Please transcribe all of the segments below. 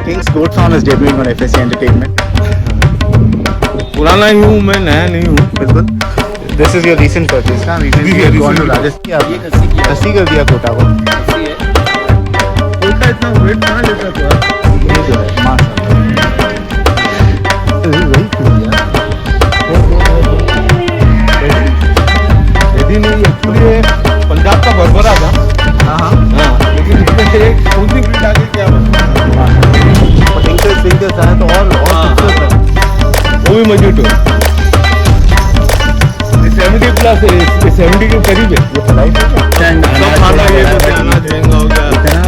King's Goat Farm is debuting on FSC Entertainment. पुराना ही हूँ मैं, नया नहीं हूँ। बिल्कुल। This is your recent purchase ना? Recently you gone to Rajasthan. ये कस्सी कर दिया कोटा को। है। कोटा इतना वेट कहाँ लेता था? ये जो है माशाल्लाह। वही क्यों यार? यदि नहीं एक्चुअली पंजाब का भरभरा था। हाँ। लेकिन इसमें से एक कौन सी ब्रीड आ गई क्या सिंगल्स आए तो और खूबसूरत है। वो भी मजबूत है। 70 प्लस है, 70 के करीब है। ये पलाई पे सब खाना ये जैसे अनाज महंगा हो गया,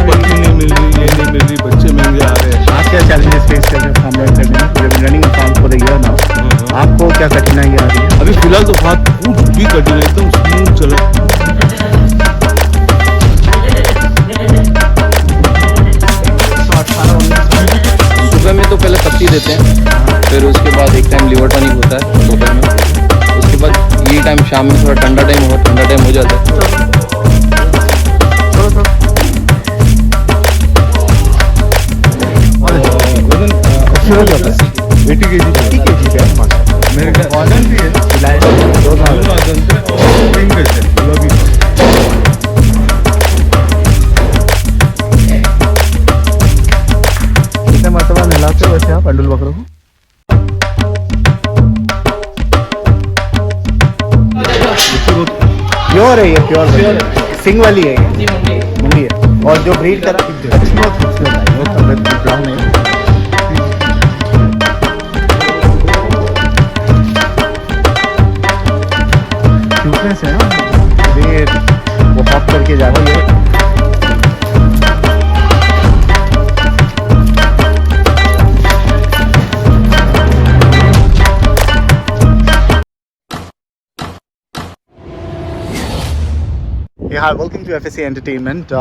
पत्ती नहीं मिल रही, ये नहीं मिल रही, बच्चे महंगे आ रहे हैं। आप क्या चैलेंजेस फेस कर रहे हैं फार्म रन करने में? Running farm for the year now, आपको क्या कठिनाई आ रही है? अभी फिलहाल तो हाथ कुछ भी कटी नहीं, एकदम स्मूथ चले। सुबह में तो पहले पत्ती देते हैं, फिर उसके बाद एक टाइम लिवर टॉनिक होता है दोपहर में, उसके बाद ये टाइम शाम में थोड़ा ठंडा टाइम हो जाता है। वजन 80 kg का है। मेरे का वजन भी है, दोनों वजन थे और पिंक है गुलाबी। कितने मरतबा नहलाते हो वैसे आप अंडुल बकरों को? प्योर है ये, प्योर सिंग वाली है ये, मुंडी है। और जो ब्रीड करा बहुत खूबसूरत है, बहुत कलर ब्राउन है। क्यूटनेस है ना, ये वो हॉप करके जा रही है। Hi, welcome to FSC Entertainment.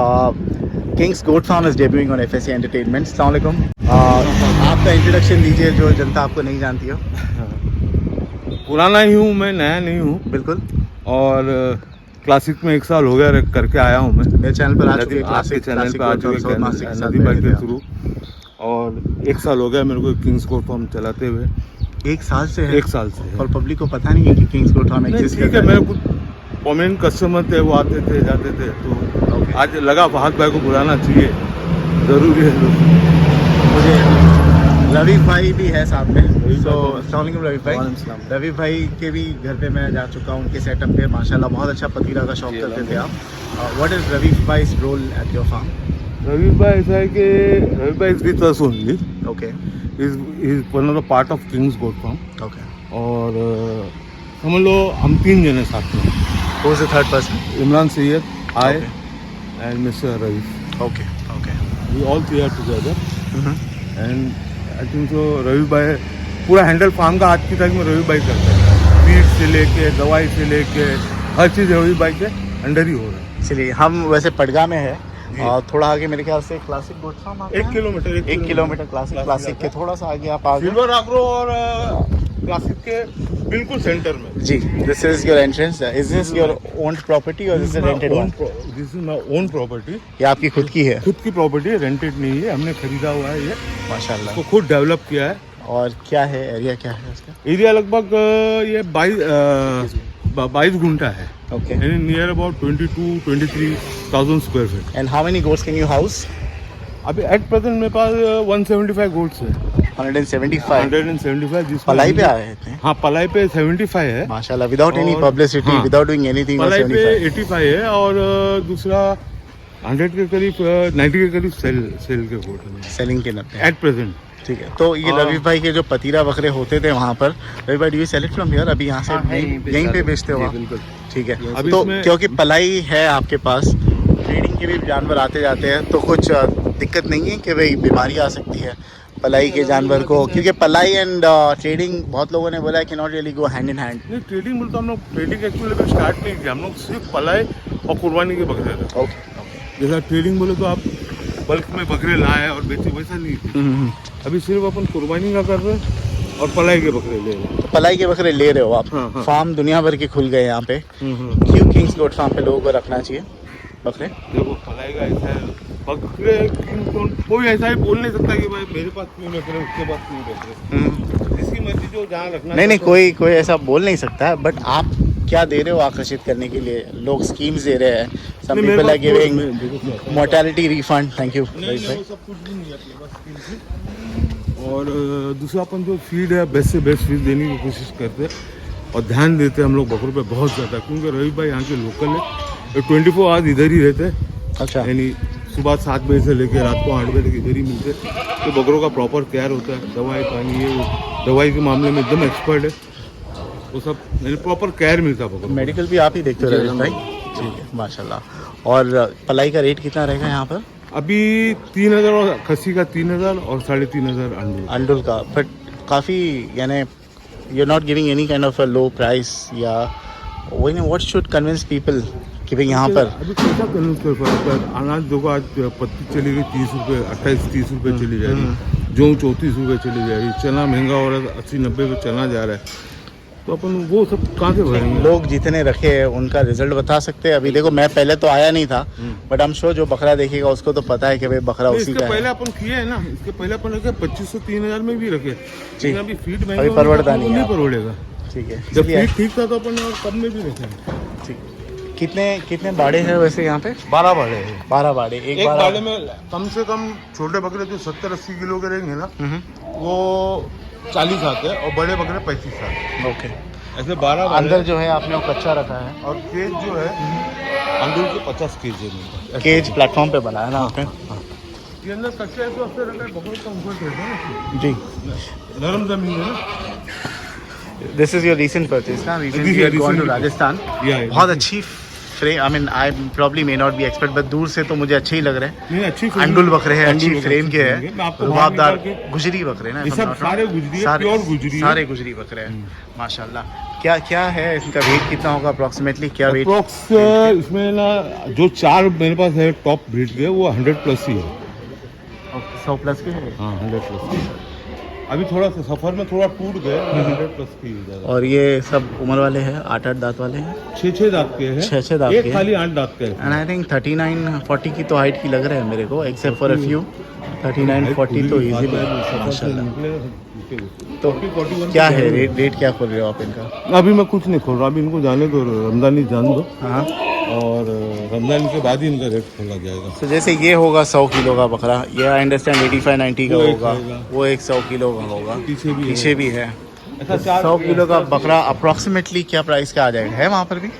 King's Goat Farm is debuting on FSC Entertainment. Assalamu alaikum. आपका इंट्रोडक्शन दीजिए जो जनता आपको नहीं जानती हो। पुराना ही हूँ मैं, नया नहीं हूँ। बिल्कुल। और क्लासिक में 1 साल हो गया करके आया हूँ मैं। मेरे चैनल पर आ चुके हैं, आपके चैनल पर आ चुके हैं नदी बाई के थ्रू। और 1 साल हो गया मेरे को किंग्स गोट फार्म चलाते हुए। 1 साल से है? 1 साल से है। और पब्लिक को पता नहीं है कि किंग्स गोट फार्म एग्जिस्ट करता है। मेरे कुछ परमानेंट कस्टमर थे, वो आते थे जाते थे, तो आज लगा फहद भाई को बुलाना चाहिए, ज़रूरी है। मुझे रवि भाई भी है साथ में, तो अस्सलाम वालेकुम रवि भाई। रवि भाई के भी घर पे मैं जा चुका हूँ, उनके सेटअप पे माशाल्लाह बहुत अच्छा पतीला का शौक करते थे आप। व्हाट इज रवि भाई's role at your farm? Ravi भाई ऐसा है कि रवि भाई is with us only. Okay. Is one of the part of King's goat farm. Okay. और समझ लो हम 3 जने साथ में। Who is the third person? Imran Syed, I and Mr. Ravi. Okay. Okay. We all 3 are together. And I think so Ravi भाई पूरा handle farm का आज की तारीख में रवि भाई करता है। फीड से लेके दवाई से लेके हर चीज़ रवि भाई के अंडर ही हो रहा है। चलिए, हम वैसे पड़गा में है और थोड़ा आगे मेरे ख्याल से क्लासिक गोट फार्म आता है। 1 किलोमीटर 1 किलोमीटर क्लासिक के थोड़ा सा आगे आप आगे सिल्वर आग्रो और क्लासिक के बिल्कुल सेंटर में। जी, this is your entrance. Is this your owned property और this is rented one? This is my own property. ये आपकी खुद की है? खुद की प्रॉपर्टी है, रेंटेड नहीं है, हमने खरीदा हुआ है ये माशाल्लाह। तो खुद डेवलप किया है। और क्या है एरिया, क्या है उसका? एरिया लगभग ये 22 गुंठा है। Okay. Near about 22-23,000 square feet. And how many goats can you house? अभी एट प्रेजेंट मेरे पास 175 गोट्स है। 175 जिस पलाई पे आए थे? हाँ, पलाई पे 75 है माशाल्लाह, विदाउट एनी पब्लिसिटी, हाँ, विदाउट डूइंग एनीथिंग। पलाई पे 85 है और दूसरा 100 के करीब 90 के करीब सेल के गोट है सेलिंग के 90 एट प्रेजेंट। ठीक है। तो ये रवि भाई के जो पतीला बकरे होते थे वहाँ पर, रवि भाई do you sell it from here? अभी यहाँ से यहीं पे बेचते हो आप? बिल्कुल। ठीक है। अभी तो क्योंकि पलाई है आपके पास, ट्रेडिंग के भी जानवर आते जाते हैं, तो कुछ दिक्कत नहीं है कि भाई बीमारी आ सकती है पलाई के जानवर को? क्योंकि पलाई एंड ट्रेडिंग बहुत लोगों ने बोला है कि not really go hand in hand. नहीं, ट्रेडिंग बोलते हम लोग ट्रेडिंग एक्चुअली स्टार्ट नहीं किया, हम लोग सिर्फ पलाई और कुर्बानी के बकरे थे। ओके। जैसा ट्रेडिंग बोले तो आप बल्क में बकरे लाए और बेचे, वैसा नहीं थी। अभी सिर्फ अपन कुर्बानी का कर रहे हैं और पलाई के बकरे ले रहे हैं। पलाई के बकरे ले रहे हो आप? हाँ। फार्म दुनिया भर के खुल गए यहाँ पे। क्यों किंग्स गोट फार्म पे लोगों को रखना चाहिए बकरे? देखो, पलाई का ऐसा है बकरे कोई ऐसा ही बोल नहीं सकता कि भाई मेरे पास क्यों रख रहे, उसके पास क्यों रख रहे। जिसकी मर्जी जो जहाँ रखना। नहीं, कोई ऐसा बोल नहीं सकता, बट आप क्या दे रहे हो आकर्षित करने के लिए? लोग स्कीम्स दे रहे हैं, some people are giving mortality refund. Thank you. नहीं, वो सब कुछ भी नहीं है अपने पास स्कीम से। और दूसरा अपन जो फीड है बेस्ट से बेस्ट फीड देने की कोशिश करते हैं और ध्यान देते हैं हम लोग बकरों पे बहुत ज़्यादा, क्योंकि रवि भाई यहाँ के लोकल है, 24 आवर्स इधर ही रहते हैं। अच्छा। यानी सुबह 7 बजे से लेकर रात को 8 बजे तक इधर ही मिलते हैं। तो बकरों का प्रॉपर केयर होता है, दवाई पानी, ये दवाई के मामले में एकदम एक्सपर्ट है, वो सब मैंने प्रॉपर केयर मिलता है बकरों। मेडिकल भी आप ही देखते हो रवीश भाई? ठीक है, माशाल्लाह। और पलाई का रेट कितना रहेगा यहाँ पर? अभी 3000 और खस्सी का 3000 और 3500 अंडुल का। बट काफ़ी यानी you are not giving any kind of a low price, या वही ना, व्हाट शुड कन्विंस पीपल कि भाई यहाँ पर अभी कैसा कन्विंस कर पाता है? अनाज देखो आज पत्ती चली गई 30 रुपये, 28-30 रुपये चली जा रही, जो 34 रुपये चली जा रही, चना महंगा हो रहा है, 80-90 पे चना जा रहा है, तो अपन वो सब कहाँ से भरेंगे? लोग जितने रखे हैं उनका रिजल्ट बता सकते हैं? अभी देखो मैं पहले तो आया नहीं था, बट हम शो जो बकरा देखेगा उसको तो पता है कि भाई बकरा उसी का है। पहले अपन किए है ना, इसके पहले अपन रखे 2500-3000 में भी रखे, जी। अभी फीड अभी परवड़ता नहीं है, परवड़ेगा। ठीक है, जब फीड ठीक था तो अपन और कम में भी रखे। ठीक। कितने बाड़े हैं वैसे यहाँ पे? 12 बाड़े हैं। 12 बाड़े। एक बाड़े में कम से कम छोटे बकरे जो 70-80 किलो के रहेंगे ना, वो 40 आते हैं और बड़े बकरे 35 आते हैं। ओके। ऐसे 12 अंदर जो है आपने वो कच्चा रखा है, और केज जो है अंडूर के 50 केज है। केज प्लेटफॉर्म पे बना है ना आपने? ये अंदर कच्चा है तो असर रहता है, बकरों का कंफर्ट रहता है ना जी। नरम जमीन है ना। This is your recent purchase ना? Recently you had gone to Rajasthan. बहुत अच्छी frame, I mean I probably may not be expert, but दूर से तो मुझे अच्छे ही लग रहे हैं। नहीं, अच्छी अंडुल बकरे हैं, अच्छी फ्रेम के हैं, आपको रुबाबदार गुजरी बकरे ना? ये सब सारे गुजरी है, प्योर गुजरी है। सारे गुजरी बकरे हैं माशाल्लाह। क्या है इनका वेट कितना होगा अप्रोक्सीमेटली? क्या वेट अप्रोक्स इसमें ना जो 4 मेरे पास है टॉप ब्रीड के, वो 100+ ही है। 100+ के है? हाँ, 100+। अभी थोड़ा सा सफर में थोड़ा टूट गए, 100+ की ज़्यादा। और ये सब उम्र वाले हैं? 8-8 दांत वाले हैं? 6-6 दांत के हैं। 6-6 दांत के एक खाली 8 दांत के है। एंड आई थिंक 39-40 की तो हाइट की लग रहे हैं मेरे को, एक्सेप्ट फॉर अ फ्यू। 39-40 तो इजीली माशाल्लाह। तो क्या है रेट क्या खोल रहे हो आप इनका? अभी मैं कुछ नहीं खोल रहा, अभी इनको जाने दो, रमजानी जान दो। हाँ, और रमजान के बाद ही इनका रेट खोला जाएगा। तो जैसे ये होगा 100 किलो का बकरा, ये आई अंडरस्टैंड 85-90 का होगा, वो एक 100 किलो का होगा, पीछे भी है। 100 किलो का बकरा अप्रॉक्सीमेटली क्या प्राइस का आ जाएगा? है वहाँ पर भी?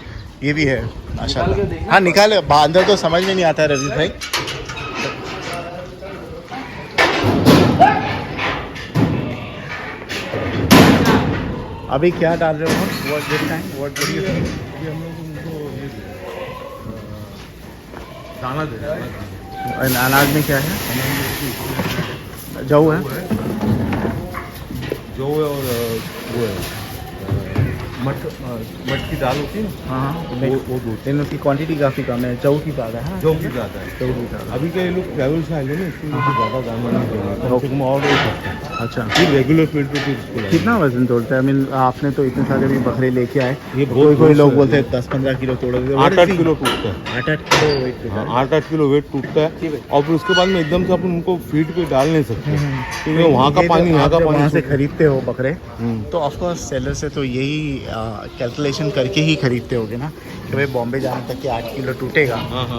ये भी है माशाल्लाह। हाँ निकाले, अंदर तो समझ में नहीं आता है रवि भाई। अभी क्या डाल रहे हो? What this time what do you think? ये हम लोग उनको ये दाना दे रहे हैं। अनाज में क्या है? जौ है, जो है, और वो है मट की दाल होती है ना। हाँ, वो दो। इन की क्वांटिटी काफ़ी कम है, जौ की ज़्यादा है। जौ की ज़्यादा है। जौ की ज़्यादा। अभी के लोग ट्रैवल से आए ना, इसलिए ज़्यादा दाना नहीं देना, कम से कम और अच्छा, फिर रेगुलर फीड पे फिर इसको कितना वजन तोड़ता है? आई मीन आपने तो इतने सारे भी बकरे लेके आए, ये कोई लोग बोलते हैं 10-15 किलो तोड़ देते हैं। 8-8 किलो टूटता है। 8-8 किलो वेट। 8-8 किलो वेट टूटता है, और फिर उसके बाद में एकदम से अपन उनको फीड पे डाल नहीं सकते, क्योंकि वहाँ का पानी यहाँ का पानी। वहाँ से खरीदते हो बकरे तो ऑफकोर्स सेलर से तो यही कैलकुलेशन करके ही खरीदते होगे ना कि भाई बॉम्बे जाने तक के 8 किलो टूटेगा,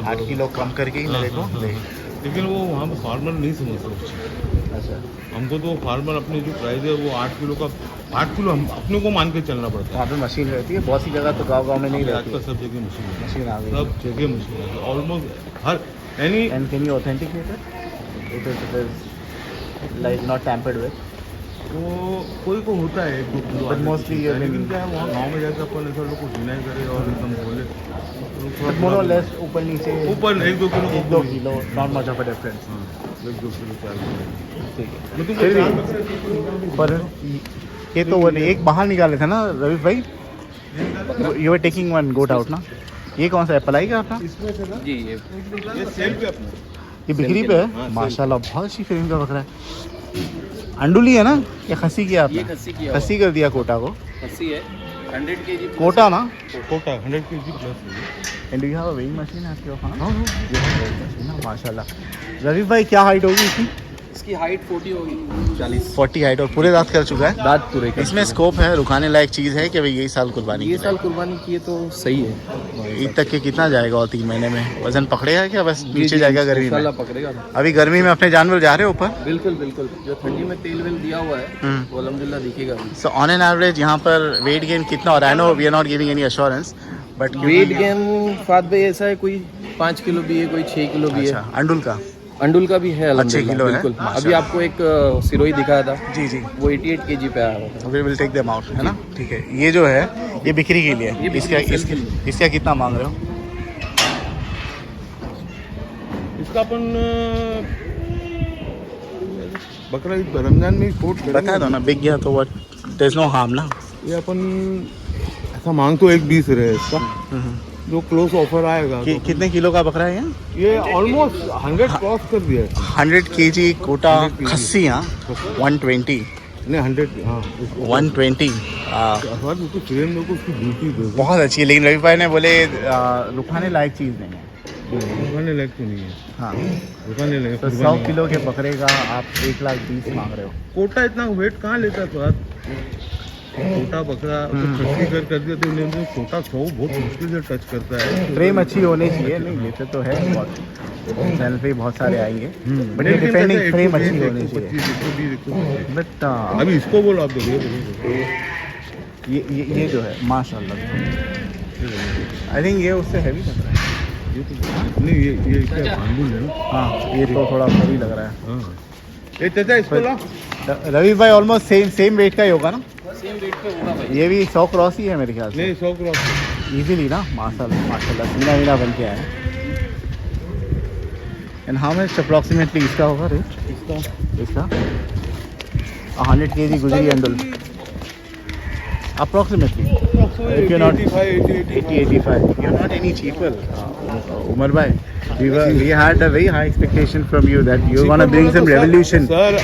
8 किलो कम करके ही मेरे को दे। लेकिन वो वहाँ पर फार्मर नहीं समझते। अच्छा, हमको तो फार्मर अपनी जो प्राइस है वो 8 किलो का, 8 किलो हम अपने को मान के चलना पड़ता है। वहाँ पे मशीन रहती है, बहुत सी जगह तो गाँव में नहीं रहती आजकल सब जगह मशीन है, मशीन आ गई। सब जगह मशीन है almost her any. And can you authenticate it? It is like not tampered with? वो कोई को होता है 1-2 किलो, But mostly ये लेकिन क्या है वहाँ गाँव में जाकर अपन ऐसा लोग को डिनाई करे और एकदम बोले बट मोर और लेस ऊपर नीचे ऊपर 1-2 kilo, 1-2 kilo, not much of a difference. 1-2 kilo 4 kilo. ठीक है, लेकिन फिर वो भी पर ये तो वो एक बाहर निकाले थे ना रवि भाई, you are taking one goat out ना? ये कौन सा है, पलाई का अपना? इसमें से ना जी ये सेल पे अपना, ये बिक्री पे है माशाल्लाह, बहुत अच्छी फ्रेम का बकरा है। अंडुली है ना या खस्सी किया आपने? ये खस्सी किया खस्सी कर दिया कोटा को। खस्सी है। 100 kg कोटा ना? कोटा 100 kg प्लस है। And you have a weighing machine at your farm? हाँ You have a weighing machine ना, माशाल्लाह। रवि भाई क्या हाइट होगी इसकी? इसकी हाइट 40 होगी, 40 40 हाइट और पूरे दांत कर चुका है। दांत पूरे कर इसमें स्कोप है, रुकाने लायक चीज़ है कि भाई यही साल कुर्बानी ये की साल कुर्बानी की है तो सही है। ईद तक के कितना जाएगा और 3 महीने में वजन पकड़ेगा क्या बस नीचे जाएगा गर्मी में? इंशाल्लाह पकड़ेगा। अभी गर्मी में अपने जानवर जा रहे हो ऊपर? बिल्कुल बिल्कुल, जो ठंडी में तेल वेल दिया हुआ है वो अल्हम्दुलिल्लाह दिखेगा। सो ऑन एन एवरेज यहाँ पर वेट गेन कितना हो रहा है? I know we are not giving any assurance but weight gain फात भाई ऐसा है, कोई 5 किलो भी है, कोई 6 किलो भी है। अच्छा, अंडुल का अंडुल का भी है अल्हम्दुलिल्लाह, किलो है, बिल्कुल। माशाल्लाह। अभी आपको एक सिरोही दिखाया था, जी जी, वो 88 kg पे आया हुआ था। We will take them out, है ना? ठीक है, ये जो है ये बिक्री के लिए, ये बिक्री इसका के लिए। इसका कितना मांग रहे हो? इसका अपन बकरा ईद रमजान में कोट बता दो ना, बिक गया तो what, there is no harm ना। ये अपन ऐसा मांग तो 1.20 रहे इसका, जो क्लोज ऑफर आएगा तो कितने किलो का बकरा है ये ऑलमोस्ट 100 क्रॉस कर दिया है। 100 kg कोटा 100 kg। खस्सी, हाँ 120 नहीं 100, हाँ 120 अखबार उसको फ्रेम देखो, उसकी ब्यूटी देखो, बहुत अच्छी है, लेकिन रवि भाई ने बोले रुखाने लायक चीज़ नहीं है। रुकाने लायक तो नहीं है। हाँ, रुकाने लायक तो 100 किलो के बकरे का आप 1,20,000 मांग रहे हो। कोटा इतना वेट कहाँ लेता है? छोटा बकरा खस्सी कर दिया तो इन्हें छोटा 100 बहुत मुश्किल से टच करता है। फ्रेम अच्छी होनी चाहिए, नहीं लेते तो है बहुत, चैनल पे बहुत सारे आएंगे, बट ये डिपेंडिंग फ्रेम अच्छी होनी चाहिए। बट अभी इसको बोलो आप, देखो ये जो है माशाल्लाह, आई थिंक ये उससे हैवी लग रहा है। ये तो नहीं, ये क्या बांबुल है ना? हाँ, ये तो थोड़ा हैवी लग रहा है। हाँ, ये चाचा इसको ला। रवि भाई ऑलमोस्ट सेम वेट का ही होगा ना? सेम वेट पे होगा भाई। ये भी 100 क्रॉस ही है मेरे ख्याल से। नहीं 100 क्रॉस इजीली ना, माशाल्लाह सीना वीना बन के आया। एंड हाउ मच अप्रॉक्सीमेटली इसका होगा रेट? इसका 100 kg गुजरी अंडुल approximately. If you're not 80-85, you're not any cheaper. Umar bhai, we had a very high expectation from you that you're gonna bring some revolution. Sir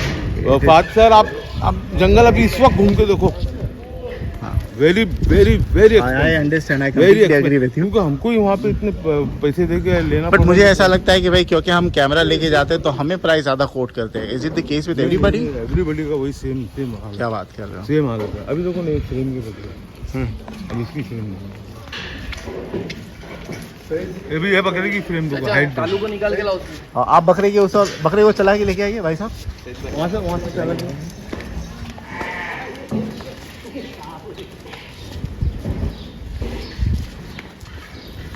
फात sir, आप जंगल अभी इस वक्त घूम के देखो, very very very I understand, I completely agree with you. क्योंकि हमको ही वहाँ पे इतने पैसे दे के लेना बट मुझे ऐसा लगता है कि भाई क्योंकि हम कैमरा लेके जाते हैं तो हमें प्राइस ज़्यादा कोट करते हैं। Is it the case with everybody? Everybody का वही सेम हाल है। क्या बात कर रहे हो? सेम हालत है। अभी देखो नहीं, फ्रेम के बकरे, अब इसकी फ्रेम नहीं, ये बकरे की फ्रेम देखो, हाइट कालू को निकाल के लाओ। आप बकरे के उस बकरे को चला के लेके आइए भाई साहब, वहाँ से चला गया।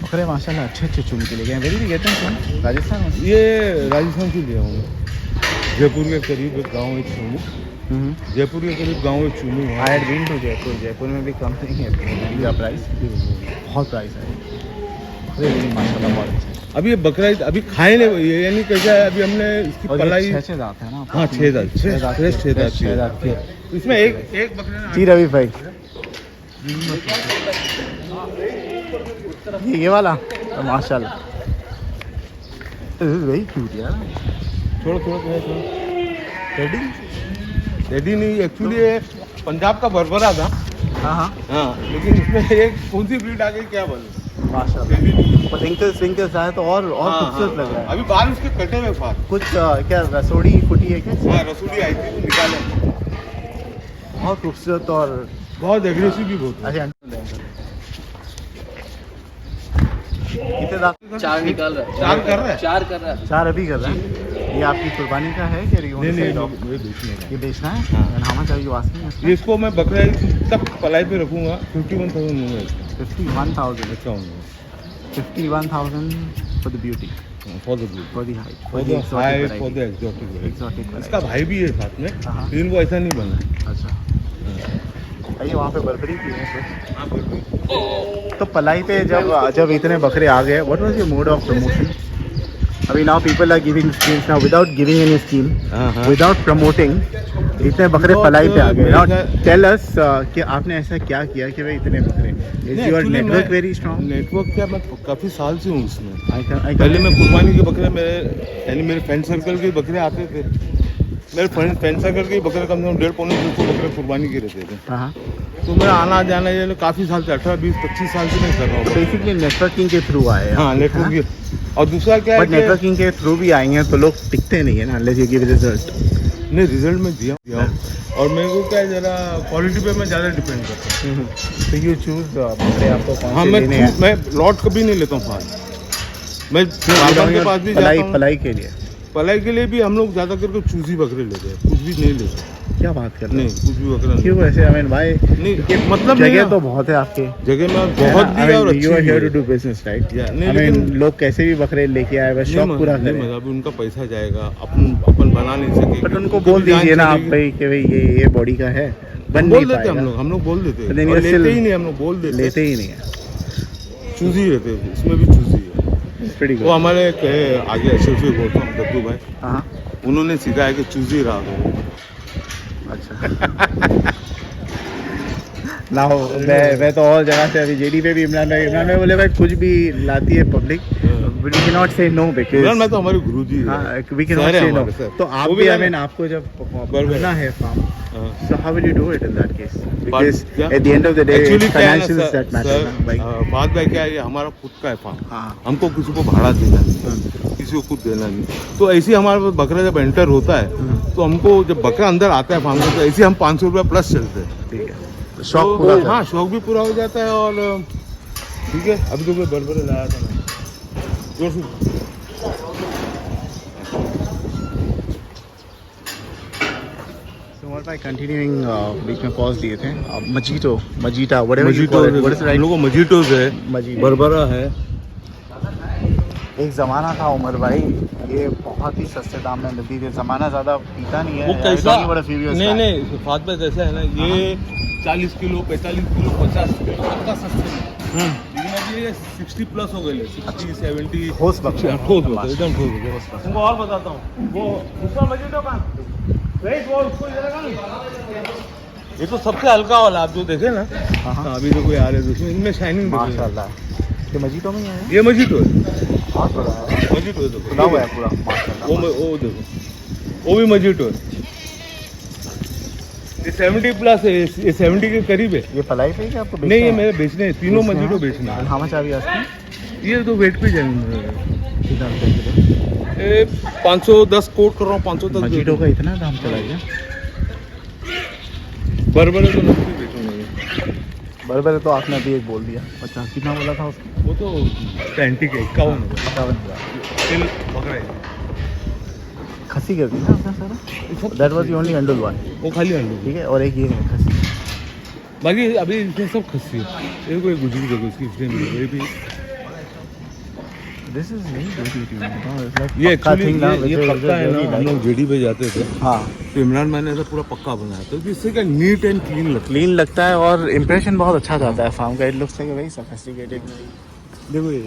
बकरे माशाल्लाह अच्छे चुन के लेके आए। वेरी गेटिंग फ्रॉम राजस्थान में? ये राजस्थान से लिया हूँ, जयपुर के करीब एक गाँव है चूनू, जयपुर के करीब गाँव है चूनू। I had been to Jaipur, Jaipur में भी कम नहीं है का प्राइस, बहुत प्राइस है। बकरे माशाल्लाह बहुत अच्छे। अभी ये बकरा अभी खाए नहीं, यानी कैसा है, अभी हमने इसकी पलाई, 6 दांत है ना? हाँ 6 दांत, 6 दांत। इसमें एक बकरे जी रवि भाई, ये वाला तो माशाल्लाह वेरी क्यूट यार। थोड़ा रेडी रेडी नहीं, एक्चुअली ये पंजाब का बरबरा था। हाँ, लेकिन इसमें एक कौन सी ब्रीड आ गई क्या बोले, माशाल्लाह। स्विंकल्स आए तो और खूबसूरत लग रहा है। अभी बाल उसके कटे हुए फार, कुछ क्या रसोड़ी फुटी है क्या? हाँ रसूली आई थी, निकाले, बहुत खूबसूरत और बहुत एग्रेसिव भी बहुत। अच्छा, कितने दांत? 4 निकाल रहा है, 4 कर रहा है, 4 कर रहा है। 4 अभी कर रहा है। ये आपकी कुर्बानी का है क्या? नहीं ये बेचने का। ये बेचना है। And how much are you asking? इसको मैं बकरा तक पलाई पे रखूंगा, 51,000 दूंगा इसको। 51,000 अच्छा होगा, 51,000 for the beauty, for the beauty, for the height, for the height, for the exotic. Exotic. इसका भाई भी है साथ में, हाँ। लेकिन वो ऐसा नहीं बना। अच्छा, आइए वहाँ पे बर्बरी की है कुछ। हाँ, बिल्कुल। तो पलाई पे जब इतने बकरे आ गए, what was your mode of promotion? अभी now people are giving schemes now without giving any scheme, without promoting, इतने बकरे पलाई पे आ गए। नाउ टेल अस कि आपने ऐसा क्या किया कि भाई इतने बकरे? Is your network very strong? Network क्या, मैं काफ़ी साल से हूँ उसमें। आई पहले मैं कुर्बानी के बकरे, मेरे यानी मेरे फ्रेंड सर्कल के बकरे आते थे, मेरे फैंसा करके बकरे कम से कम 1.5-2 बकरे कुर्बानी के रहते थे। हाँ, तो मैं आना जाना ये काफ़ी साल से 18, 20, 25 साल से मैं कर रहा हूँ। बेसिकली नेटवर्किंग के थ्रू आए हैं। हाँ, नेटवर्क। और दूसरा क्या है बट नेटवर्किंग के थ्रू भी आएंगे तो लोग टिकते नहीं है ना, अनलेस यू गिव रिजल्ट। नहीं, रिजल्ट में दिया हूँ। और मेरे को क्या है, जरा क्वालिटी पे मैं ज़्यादा डिपेंड करता हूँ। तो यू चूज बकरे आपको कौन हाँ, से लेने हैं? मैं लॉट कभी नहीं लेता हूँ फाल। मैं फार्मर के पास भी जाता हूँ। पलाई के लिए पलाई के लिए भी हम लोग ज़्यादा करके चूजी बकरे लेते हैं, कुछ भी नहीं लेते। क्या बात कर रहे नहीं, हैं? कुछ भी बकरा नहीं। क्यों ऐसे? आई मीन भाई, नहीं, मतलब नहीं जगह है। तो बहुत है आपके, जगह में बहुत भी है और अच्छी यू आर हियर भी टू डू बिजनेस, राइट? नहीं, आई मीन लेकिन लोग कैसे भी बकरे लेके आए, बस शौक पूरा नहीं, करें। मतलब उनका पैसा जाएगा, अपन बना नहीं सकेंगे। बट उनको बोल दीजिए ना आप भाई कि भाई ये बॉडी का है, बन बोल नहीं देते पाएगा। हम लोग बोल देते But then हैं। you और are लेते still- ही नहीं, हम लोग बोल देते लेते ही नहीं है। चूजी रहते हैं, इसमें भी चूजी है। It's pretty good. वो हमारे एक है आगे अशरफी बोलता हूँ, दद्दू भाई, हाँ, उन्होंने सिखाया कि चूजी रहा करो। अच्छा। ना हो, मैं तो और जगह से अभी जेडी पे भी इमरान भाई बोले भाई कुछ भी लाती है public, but we can not say no Imran because मैं तो हमारे गुरुजी हैं। हाँ, वी कैन नॉट सारे से नो। हमारे सर। तो आप वो भी, आई लाना- मीन आपको जब बराबर। करना है फार्म, हाँ। so how will you do it in that case? Because क्या? at the end of the day, Actually it's क्या है ना, financials that matter, सर, ना भाई। बात भाई क्या है, ये हमारा खुद का है फार्म। हाँ, हमको किसी को भाड़ा देना नहीं, किसी को कुछ देना नहीं। तो ऐसे ही हमारे पास बकरा जब एंटर होता है तो हमको जब बकरा अंदर आता है फार्म में, तो ऐसे हम 500 रुपया प्लस चलते हैं। ठीक है, तो शौक तो पूरा हाँ, शौक भी पूरा हो जाता है। और ठीक है, अभी तो मैं बरबरे लाया था मैं, जोर से। भाई कंटिन्यूइंग, बीच में पॉज दिए थे। मजीटा व्हाटएवर यू मजीटो, कॉल इट, व्हाट इज हम राइट? लोग को मजीटोज है, मजीटो। बरबरा है। एक ज़माना था उमर भाई, ये बहुत ही सस्ते दाम में मिलती थी। ज़माना ज़्यादा पीता नहीं है। वो I कैसा? don't know what a few years नहीं back. नहीं, फात पे कैसा है ना, ये 40 किलो, 45 किलो, 50 किलो सबका सस्ते में। लेकिन अभी ये 60 प्लस हो गए, 60, 70। ठोस बकरा। ठोस बकरा, एकदम ठोस बकरा। तुमको और बताता हूँ, वो दूसरा मजीटो का वेट, वो उसको इधर रखा ना। ये तो सबसे हल्का वाला आप जो देखे ना। हाँ, हाँ। हाँ, अभी तो कोई आ रहे हैं, इनमें शाइनिंग माशाल्लाह, ये मजीटो में ही है। ये मजीटो है, बहुत बड़ा है, मजीटो है, देखो खुला हुआ है पूरा, माशाल्लाह। वो देखो, वो भी मजीटो है। ये 70 प्लस है, ये 70 के करीब है। ये पलाई पे ही क्या आपको बेचना नहीं, ये है? मेरे बेचने हैं, तीनों बेचने मजीटो हैं? बेचने And हैं। how much are we asking? ये तो वेट पे जाएंगे, कितना रुपए किलो? ये 510 कोट कर रहा हूँ, 510। मजीटो का इतना दाम चला गया? बरबरे तो नकली बेचूंगा। बराबर तो आपने अभी एक बोल दिया। अच्छा, कितना बोला था उसको? वो तो एंटीक है, 51 है। 51,000। तिल बकरा है, खसी कर दी ना आपने सारा? दैट वाज द ओनली अंडल वन। वो खाली अंडू। ठीक है, और एक ये है खसी। बाकी अभी इसमें सब खस्सी है। ये कोई गुजरी देखो, इसकी फ्रेम ये भी। दिस इज नहीं ये एक्चुअली ये पक्का है ना, हम लोग जेडी पे जाते थे हाँ, तो इमरान मैंने ऐसा पूरा पक्का बनाया था, इससे क्या नीट एंड क्लीन लगता क्लीन लगता है और इम्प्रेशन बहुत अच्छा जाता है फार्म का। It looks like very sophisticated. देखो ये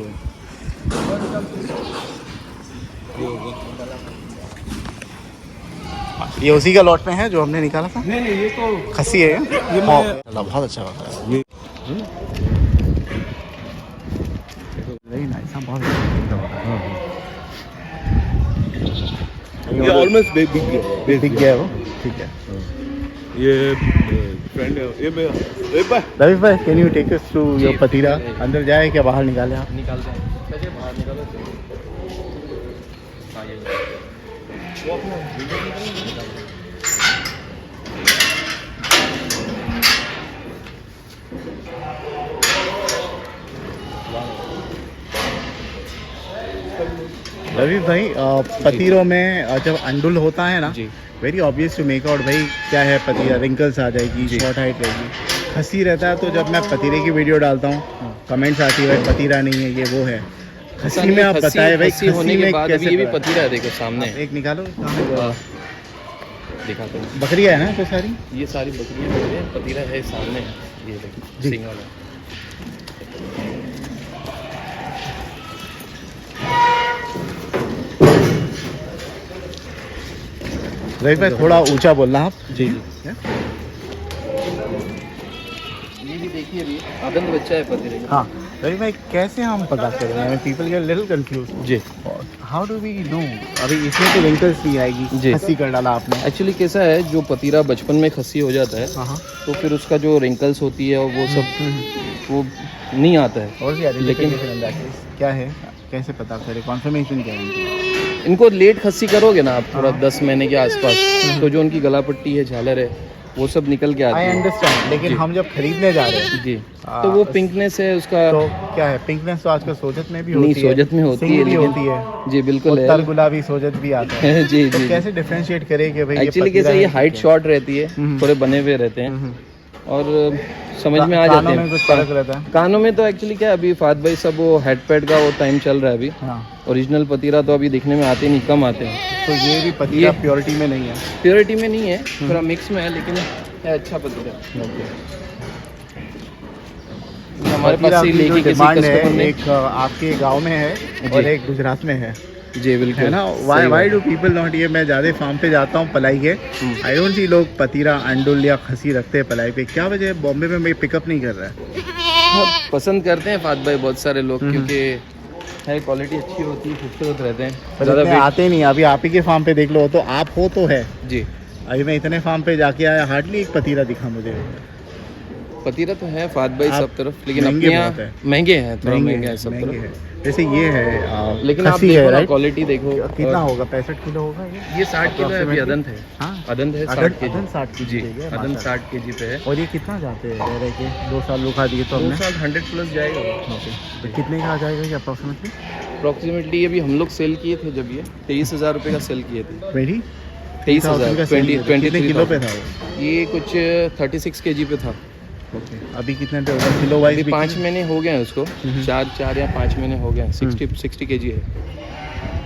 ये उसी का लॉट में है जो हमने निकाला था। नहीं नहीं, ये तो खसी है ये मैं- बहुत अच्छा लग रहा है। ये वेरी नाइस, बहुत अच्छा ये ऑलमोस्ट बिक गया, दिख गया है वो। ठीक है, ये फ्रेंड है, ये मेरा ए भाई। रवि भाई, can you take us through your पतीरा? अंदर जाए क्या बाहर निकाले आप? निकालते हैं, चलिए बाहर निकालो। हाँ, ये वो अपना वीडियो निकालो। रवि भाई, पतीरों में जब अंडुल होता है ना, जी। Very obvious to make out भाई क्या है पतीरा, रिंकल्स आ जाएगी, जी। शॉर्ट हाइट रहेगी। खसी रहता है तो जब मैं पतीरे की वीडियो डालता हूँ कमेंट्स आती है भाई पतीरा नहीं है, ये वो है। खसी में आप बताए भाई, खसी होने के बाद अभी ये भी पता है? पतीरा है, देखो सामने है। एक निकालो, हाँ, दिखाते हैं। बकरियाँ है ना तो सारी? ये सारी बकरियाँ हैं, पतीरा है सामने है, ये देखो जी। सिंगल है। रवि भाई थोड़ा ऊंचा बोलना आप। जी जी। ये भी देखिए अभी आदंत बच्चा है पतीरे का। हाँ रवि भाई, कैसे हम पता करें? People get little confuse. जी हाउ डू वी नो? अभी इसमें तो रिंकल्स नहीं आएगी, जी। खस्सी कर डाला आपने। एक्चुअली कैसा है, जो पतीरा बचपन में खस्सी हो जाता है हाँ तो फिर उसका जो रिंकल्स होती है और वो सब वो नहीं आता है। और लेकिन क्या है, कैसे पता करें? कॉन्फर्मेशन क्या है? इनको लेट खस्सी करोगे ना आप, थोड़ा 10 महीने के आसपास, तो जो उनकी गला पट्टी है, झालर है, वो सब निकल के आती आई है। अंडरस्टैंड, लेकिन जी। हम जब खरीदने जा रहे हैं जी, तो वो पिंकनेस है उसका। तो क्या है? पिंकनेस तो आजकल सोजत में भी नहीं, होती है, सोजत में होती सिंग है, भी लेकिन होती है, जी बिल्कुल उत्तर है। गुलाबी सोजत भी आता है। जी तो जी। कैसे डिफरेंशिएट करें कि भाई एक्चुअली पतीरा कैसे ये है कि हाइट क्या? शॉर्ट रहती है, थोड़े बने हुए रहते हैं और समझ में आ जाते कानों में कुछ फर्क हैं। रहता है? कानों में तो एक्चुअली क्या है, अभी फात भाई सब वो हेड पैड का वो टाइम चल रहा है अभी। हाँ, ओरिजिनल पतीरा तो अभी दिखने में आते नहीं, कम आते हैं। तो ये भी पतीरा ये- प्योरिटी में नहीं है। प्योरिटी में नहीं है, थोड़ा मिक्स में है, लेकिन है अच्छा पतीरा। हमारे पतीरा पास से की लेके जो किसी डिमांड है, कस्टमर ने। एक आपके गांव में है और जी। एक गुजरात में है जी बिल्कुल है ना? सही वाई बात। Do people not? ये मैं ज़्यादा फार्म पे जाता हूँ पलाई के, आई डोंट सी लोग पतीरा अंडुल या खसी रखते हैं पलाई पे। क्या वजह है? बॉम्बे में मैं पिकअप नहीं कर रहा है। हाँ, पसंद करते हैं फात भाई बहुत सारे लोग, क्योंकि है क्वालिटी अच्छी होती है, खूबसूरत रहते हैं, पर ज़्यादा इतने वेट। आते नहीं। अभी आप ही के फार्म पे देख लो, तो आप हो तो है। जी, अभी मैं इतने फार्म पे जाके आया, हार्डली एक पतीरा दिखा मुझे। पतीरा तो है फात भाई आप सब तरफ, लेकिन महंगे अपने यहाँ बहुत है। महंगे हैं, थोड़ा महंगे हैं सब महंगे तरफ। हैं। जैसे ये है लेकिन आप खसी देखो है, ना, राइट? क्वालिटी देखो। कितना और होगा? 65 किलो होगा ये? ये 60 किलो है अभी, अदंत है। हाँ, अदंत है अदंत- 60 केजी। अदंत 60 केजी जी, पे है, अदंत माशाल्लाह। 60 केजी पे है। और ये कितना जाते हैं रह के? 2 साल रुका दिए तो 2 हमने। साल 100 प्लस जाएगा। तो कितने का आ जाएगा ये अप्रोक्सीमेटली? अप्रॉक्सीमेटली ये भी हम लोग सेल किए थे जब ये 23,000 रुपये का सेल किए थे। 23,000 कितने किलो पे था वो? ये कुछ 36 केजी पे था। ओके, अभी कितने पे होगा किलो वाइज? अभी 5 महीने हो गए हैं उसको, 4 या 5 महीने हो गए हैं। 60 केजी है।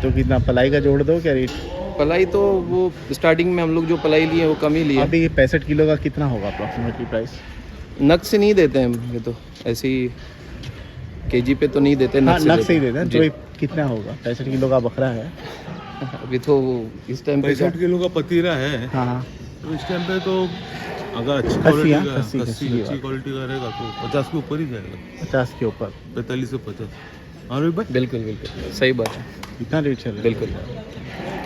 तो कितना पलाई का जोड़ दो क्या रेट? पलाई तो वो स्टार्टिंग में हम लोग जो पलाई लिए वो कम ही लिए। अभी ये 65 किलो का कितना होगा अप्रोक्सीमेटली प्राइस? नग से नहीं देते हैं ये तो, ऐसे ही केजी पे तो नहीं देते, हाँ, नग से ही देते हैं। जी। तो ये कितना होगा? 65 किलो का बकरा है। अभी तो इस टाइम पे 65 किलो का पतीरा है, हाँ हाँ, तो इस टाइम पे तो अगर अच्छी खस्सी, क्वालिटी हाँ, का खस्सी खस्सी की अच्छी बात। क्वालिटी का रहेगा तो 50 के ऊपर ही जाएगा, 50 के ऊपर। 45 से 50। हाँ रवि भाई, बिल्कुल बिल्कुल सही बात है, कितना रेट चल रहा है? बिल्कुल।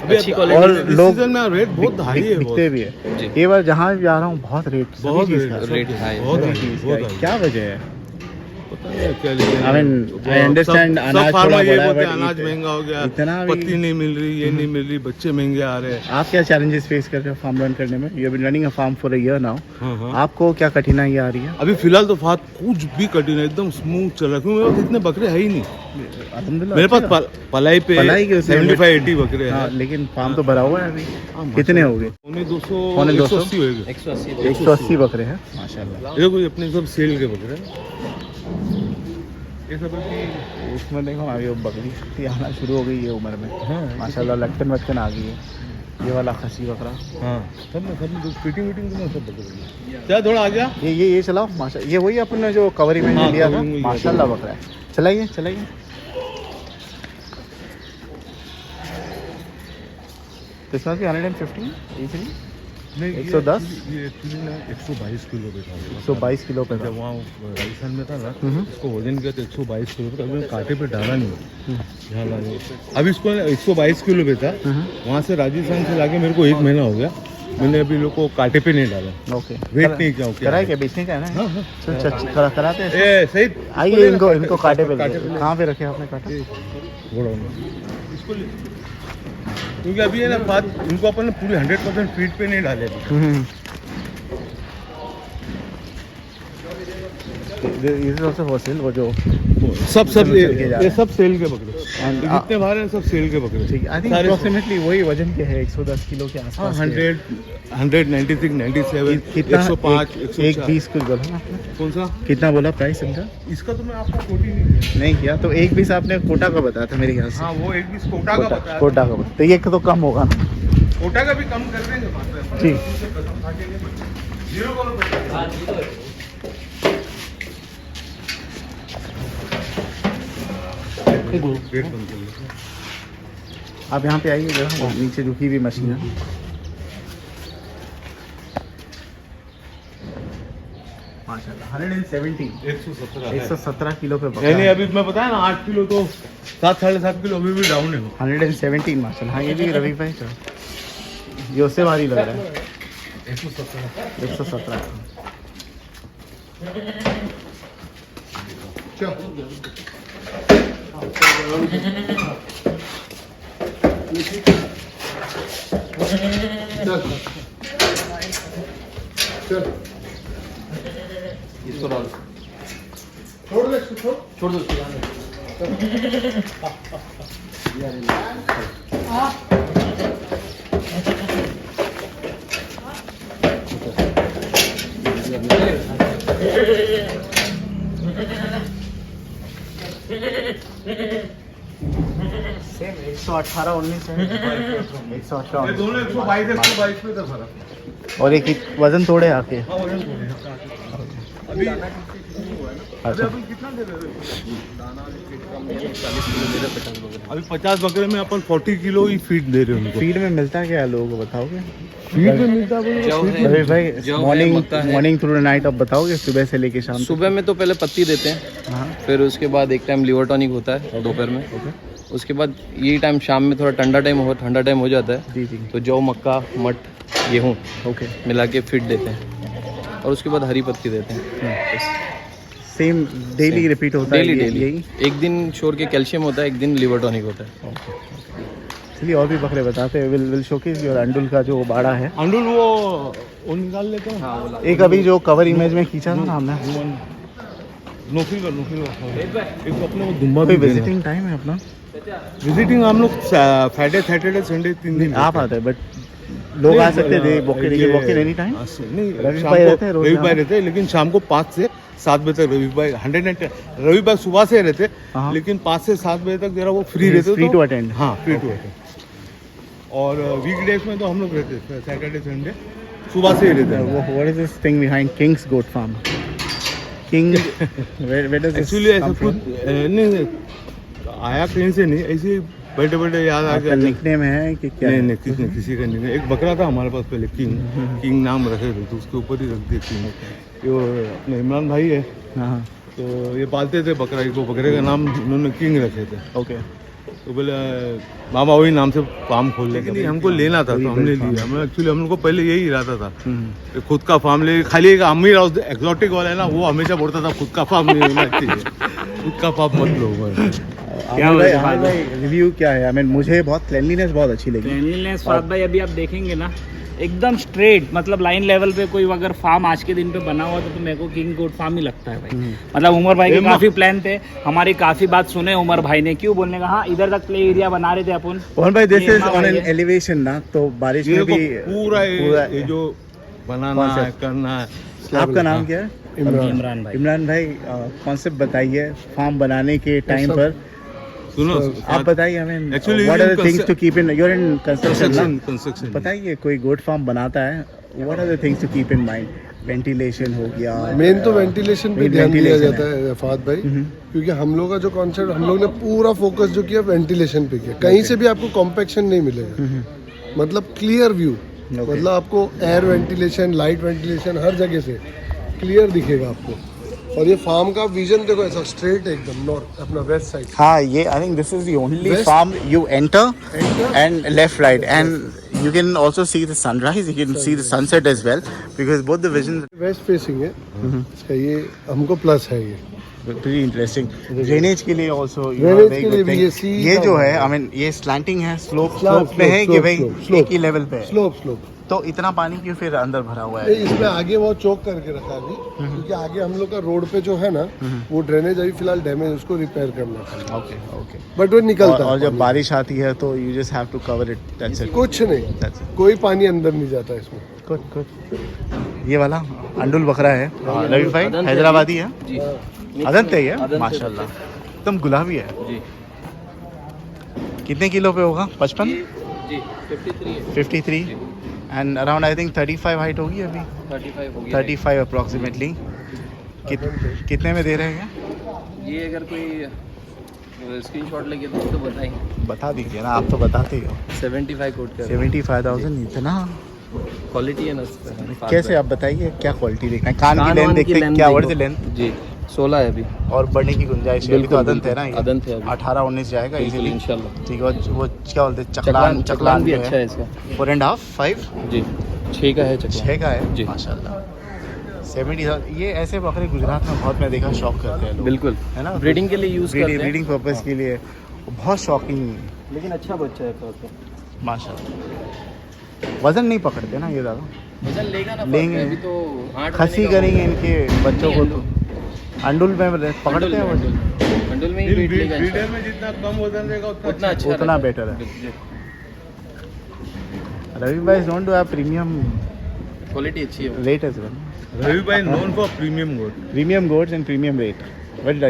अभी अच्छी और क्वालिटी इस लोग सीजन में रेट बहुत हाई है, बिकते भी है। जी। ये बार जहाँ भी जा रहा हूँ बहुत रेट, सभी बहुत चीज़ का। रेट हाई, बहुत सभी हाई, चीज़ का। बहुत हाई। क्या वजह है? पता नहीं क्या लीजिए। I mean, I understand सब अनाज फार्मर थोड़ा ये बड़ा है, बोलते हैं, but अनाज इतना- महंगा हो गया, इतना भी- पत्ती नहीं मिल रही, ये नहीं मिल रही, बच्चे महंगे आ रहे हैं। आप क्या चैलेंजेस फेस कर रहे हो फार्म रन करने में? You have been running a farm for a year now. हाँ, हाँ। आपको क्या कठिनाई आ रही है? अभी फिलहाल तो फात कुछ भी कठिन है, एकदम स्मूथ चल रहा है, क्योंकि मेरे पास इतने बकरे है ही नहीं। अल्हम्दुलिल्लाह, मेरे पास अच्छा। पलाई पे पलाई के उसमें 75-80 बकरे हाँ, हैं। लेकिन फार्म तो भरा हुआ है अभी। हाँ, कितने हो गए? पौने 200, पौने 200? 180 होएगा। 180 180 बकरे हैं माशाल्लाह। ये कोई अपने सब सेल के बकरे हैं। ये सब अभी उसमें देखो ना, अभी वो बकरी आना शुरू हो गई है उम्र में। हाँ, माशाल्लाह लटकन वटकन आ गई है। ये वाला खसी बकरा, हाँ, सब में फिटिंग तो मैं सब बकरे। क्या थोड़ा आ गया? ये चलाओ माशा, ये वही अपन ने जो कवरी में हाँ, लिया था, कवरी में लिया था। माशाल्लाह बकरा है। चलाइए चलाइए। This must be 115 easily? नहीं, 110? ये एक्चुअली ना 122 किलो पे था। 122 किलो पे था। जब वहाँ राजस्थान में था ना, हम्म। इसको वजन किया तो 122 किलो पे, अभी कांटे पे डाला नहीं यहाँ लाने। अब इसको 122 किलो पे था, वहाँ से राजस्थान से लाके मेरे को 1 महीना हो गया, मैंने अभी लोग को कांटे पे नहीं डाला। ओके, वेट नहीं किया। कराए क्या? बेचने का है ना? हाँ, हाँ। चल कराते हैं। ए सही, आइए इनको कांटे पे कहाँ पे रखे आपने कांटे? घोड़ा इसको ले, क्योंकि अभी है ना बात, इनको अपन ने पूरी 100% फीट पे नहीं डाले अभी। This is also for sale, वो जो सब चल के जा रहे ये हैं। सब सेल के बकरे, And, जितने बाहर हैं सब सेल के बकरे। ठीक है, आई थिंक सारे अप्रोक्सीमेटली वही वजन के है, 110 किलो के हाँ, आसपास। 100, 196, 97, कितना? 105, 1 104। 20 कुछ बोला ना आपने? कौन सा? कितना बोला प्राइस इनका? इसका तो मैं आपको कोटी नहीं दिया। नहीं किया तो 1 20 आपने कोटा का बताया था मेरे ख्याल से। हाँ, वो 1 20 कोटा का बताया। कोटा का बताया, तो ये तो कम होगा ना? कोटा का भी कम कर देंगे बाद में। ठीक। जीरो करो बेटा। गेट बंद कर लो। आप यहाँ पे आइए जरा, नीचे रुकी हुई मशीन है। माशाल्लाह 117 117 117 किलो पे यानी बकरा अभी मैं बताया ना 8 किलो तो 7-7.5 किलो अभी भी डाउन है वो। 117 माशाल्लाह। हाँ ये भी रवि भाई का, ये उससे भारी लग रहा है। 117 इसको डाल छोड़ दो उसको डाल दो। सेम 118 19 है। 118 ये दोनों 122 पे था फर्क। और एक वजन तोड़े आके। हाँ, वजन थोड़े हैं। अभी अच्छा अभी कितना दे रहे हो? अभी 50 बकरे में अपन 40 किलो ही फीड दे रहे हैं उनको। फीड में मिलता क्या है लोगों को बताओगे? फीड में मिलता है जौ है, रवि भाई जौ है, मॉर्निंग मक्का है। मॉर्निंग थ्रू द नाइट आप बताओगे सुबह से लेके शाम तक? सुबह में तो पहले पत्ती देते हैं, हाँ फिर उसके बाद एक टाइम लिवर टॉनिक होता है दोपहर में। उसके बाद यही टाइम शाम में थोड़ा ठंडा टाइम हो जाता है जी जी तो जौ, मक्का, मट, गेहूँ ओके मिला के फिट देते हैं और उसके बाद हरी पत्ती देते हैं। सेम डेली रिपीट होता है डेली यही? एक दिन छोड़ के कैल्शियम होता है, एक दिन लिवर टॉनिक होता है। चलिए और भी बकरे बताते हैं। विल शोकेस योर अंडुल का जो बाड़ा है। अंडुल वो निकाल लेते हैं। हाँ एक अभी जो कवर इमेज में खींचा था ना हमने, नौकरी एक अपने वो दुम्बा कोई भी देना। विजिटिंग टाइम है अपना? विजिटिंग हम लोग फ्राइडे सैटरडे संडे 3 दिन आप आते हैं बट लोग आ सकते थे वॉकिंग एनी टाइम? नहीं रवि शाम भाई को- रहते हैं रोज रवि यहाँ भाई पे? रहते हैं लेकिन शाम को 5 से 7 बजे तक रवि भाई 110 रवि भाई सुबह से रहते हाँ। लेकिन 5 से 7 बजे तक जरा वो फ्री रहते फ्री टू अटेंड? हाँ फ्री टू अटेंड। और वीकडेज में तो हम लोग रहते हैं सैटरडे संडे सुबह से ही रहते हैं। What is this thing behind kings goat farm? King where does this actually ऐसा कुछ नहीं आया कहीं से नहीं, ऐसे बैठे बैठे याद आ गया। निकनेम है कि क्या? नहीं किसी का नहीं। एक बकरा था हमारे पास पहले किंग नाम रखे थे तो उसके ऊपर ही रख दिया किंग। ये अपने इमरान भाई है हाँ तो ये पालते थे बकरा, को बकरे का नाम उन्होंने किंग रखे थे। ओके तो बोले मामा वही नाम से फार्म खोल लेकिन हमको लेना था तो हमने लिया। हमें एक्चुअली हम लोग को पहले यही इरादा था कि खुद का फार्म ले। खाली एक अमीर एक्सोटिक वाला है ना वो हमेशा बोलता था खुद का फार्म नहीं होना चाहिए, खुद का फार्म मत लो। भाई रिव्यू क्या है? आई मीन मुझे बहुत क्लेanलीनेस बहुत अच्छी लगी। क्लीनलीनेस फाद भाई अभी आप देखेंगे ना एकदम स्ट्रेट, मतलब लाइन लेवल पे कोई अगर फार्म आज के दिन पे बना हुआ तो मेरे को किंग गोट फार्म ही लगता है भाई। मतलब उमर भाई के काफी प्लान थे, हमारी काफी बात सुने उमर भाई ने, क्यों बोलने का हाँ इधर तक प्ले एरिया बना रहे थे अपन। मोहन भाई दिस ये इज हाँ ऑन भाई एन है। एलिवेशन ना, तो बारिश ये में भी पूरा ये जो बनाना है Concept. करना है। आपका नाम क्या है? इमरान भाई। इमरान भाई कॉन्सेप्ट बताइए फार्म बनाने के टाइम पर। सुनो आप बताइए हमें Actually, what are the in things to keep in, you are in construction. Construction बताइए कोई गोट फार्म बनाता है, what are the things to keep in mind? Ventilation हो गया, मेन तो वेंटिलेशन पे ध्यान दिया ventilation जाता है फाद भाई, क्योंकि हम लोग का जो कॉन्सेप्ट हम लोग ने पूरा फोकस जो किया वेंटिलेशन पे किया। कहीं से भी आपको कॉम्पैक्शन नहीं मिलेगा, मतलब क्लियर व्यू, मतलब आपको एयर वेंटिलेशन, लाइट वेंटिलेशन हर जगह से क्लियर दिखेगा आपको। और ये फार्म का विजन देखो ऐसा स्ट्रेट एकदम नॉर्थ अपना वेस्ट साइड। हाँ ये I think this is the only West. Farm you enter and left right, and you can also see the sunrise, you can see the sunset as well, because both the visions waste facing है इसका, ये हमको plus है ये। pretty interesting. Drainage के लिए also you Drainage have very के good लिए भी thing. ये sea ये का जो है। है आई मीन ये स्लैंटिंग है, स्लोप Slope, पे है कि slope, भाई slope, एक ही लेवल पे है, स्लोप तो इतना पानी क्यों फिर अंदर भरा हुआ है? नहीं, इसमें आगे वो चौक करके रखा अभी, क्योंकि आगे हम लोग का रोड पे जो है ना वो ड्रेनेज अभी फिलहाल डैमेज, उसको रिपेयर करना था, ओके ओके। बट वो निकलता और है जब पानी। बारिश आती है तो you just have to cover it, that's it, कुछ नहीं, that's it. कोई पानी अंदर नहीं जाता इसमें। Good, good. ये वाला अंडुल बकरा है रवि भाई, हैदराबादी है, जी अदंत है ये अदंत है माशाल्लाह, एकदम गुलाबी है। जी कितने किलो पे होगा? 55 जी 53 है, 53 and around I think 35 height होगी अभी, 35 हो गया 35 अप्रॉक्सीमेटली। कितने में दे रहे हैं? ये अगर कोई स्क्रीनशॉट लगे तो उसको बताएं। बता दीजिए ना, आप तो बताते ही हो। 75 कोट कर 75,000 इतना क्वालिटी है ना कैसे आप बताइए, क्या क्वालिटी देखना है? कान की लेंथ वान देखते हैं, क्या वर्ड से लेंथ जी 16 है अभी, और बढ़ने की गुंजाइश है? अभी तो अदंत है ना, ये अदंत है अभी। 18-19 जाएगा बिल्कुल इजीली। इंशाल्लाह। ठीक है, और वो क्या बोलते हैं, चकलान चकलान भी जो अच्छा है इसका 4.5 5 जी, 6 का है चकलान। 6 का है जी। माशाल्लाह। 70,000 ये ऐसे बकरे गुजरात में बहुत मैं देखा शौक करते हैं लोग, बिल्कुल है ना? ब्रीडिंग के लिए यूज़ करते हैं, ब्रीडिंग पर्पस के लिए बहुत शौकीन, लेकिन अच्छा बच्चा है तो माशाल्लाह। वजन नहीं पकड़ते ना ये ज़्यादा, वजन लेगा ना, लेंगे। अभी तो 8 खसी करेंगे इनके बच्चों को तो अंडुल में पकड़ते हैं वजन, कंडुल में ही वेट लेगा ब्रीडर इंशाल्लाह। में जितना कम वजन रहेगा उतना अच्छा उतना रहता बेटर है। जी। रवि भाई don't do have premium quality अच्छी है। रेट एज वेल, रवि भाई known for premium goat. Premium goods and premium rate, but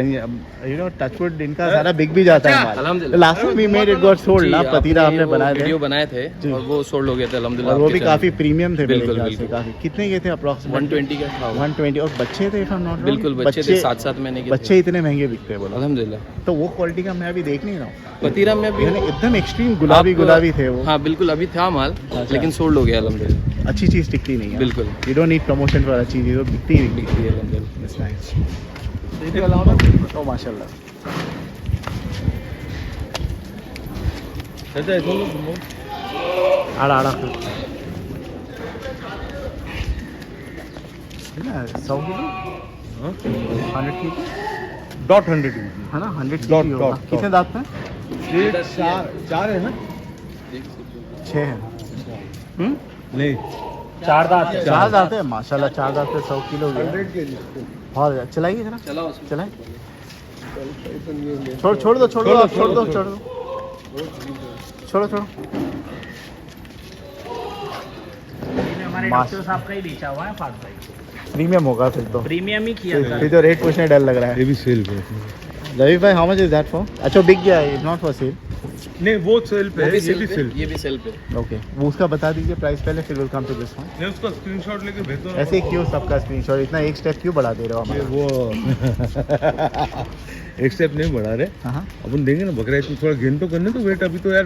you know touchwood इनका सारा बिक भी जाता है माल। अल्हम्दुलिल्लाह। Last time we made it got sold ना, पतीरा हमने बनाए वीडियो थे बनाए थे जी। और वो सोल्ड हो गए थे अल्हम्दुलिल्लाह। और वो आपके भी चैनल काफी पे। प्रीमियम थे, बिल्कुल, मेरे ख्याल से बिल्कुल। काफी। कितने के थे अप्रोक्सीमेट? 120 का था वो। 120, और बच्चे थे if I'm not wrong? बिल्कुल बच्चे थे, 7-7 महीने के बच्चे इतने महंगे बिकते हैं बोलो, अल्हम्दुलिल्लाह। तो वो क्वालिटी का मैं अभी देख नहीं रहा हूँ। पतीरा में भी यानी एकदम एक्सट्रीम गुलाबी आप- गुलाबी थे वो। हाँ बिल्कुल, अभी था माल अच्छा। लेकिन सोल्ड हो गया अल्हम्दुलिल्लाह। अच्छी चीज टिकती नहीं है, बिल्कुल। You don't need promotion for अच्छी चीज, वो बिकती ही बिकती बिकती है अल्हम्दुलिल्लाह। है। That's nice. इसके अलावा ओ माशाल्लाह, अच्छा ऐसा लो आड़ा आड़ा फिर है ना, 100 किलो, 100 किलो डॉट 100 है ना, 100 Dot, किलो होगा। dot, कितने dot. दांत में? ये चार है ना? 6 है। नहीं, 4 दांत है। 4 दांत है माशाल्लाह, 4 दांत पे 100 किलो हो गया। 100 kg। बहुत अच्छा। चलाइए जरा, चलाओ उसमें। चलाए, छोड़ छोड़ दो, छोड़ दो, आप छोड़ दो, छोड़ दो, छोड़ो छोड़ो। हमारे मास- डॉक्टर साहब का ही बेचा हुआ है फाट भाई, प्रीमियम होगा फिर तो, प्रीमियम ही किया था। फिर तो रेट पूछने डर लग रहा है। ये भी सेल पे। रवि भाई how much is that for? अच्छा बिक गया है, इज नॉट फॉर सेल। नहीं वो सेल पे वो है, भी ये सेल भी पे, सेल ये भी सेल पे। ओके, वो उसका बता दीजिए प्राइस पहले, फिर will come to this one. नहीं उसका स्क्रीनशॉट लेके भेज दो ना। ऐसे क्यों सबका स्क्रीनशॉट, इतना एक स्टेप क्यों बढ़ा दे रहे हो ये हमारा? वो एक स्टेप नहीं बढ़ा रहे, हाँ, अपन देंगे ना बकरा इसमें थोड़ा गेन तो करने तो वेट, अभी तो यार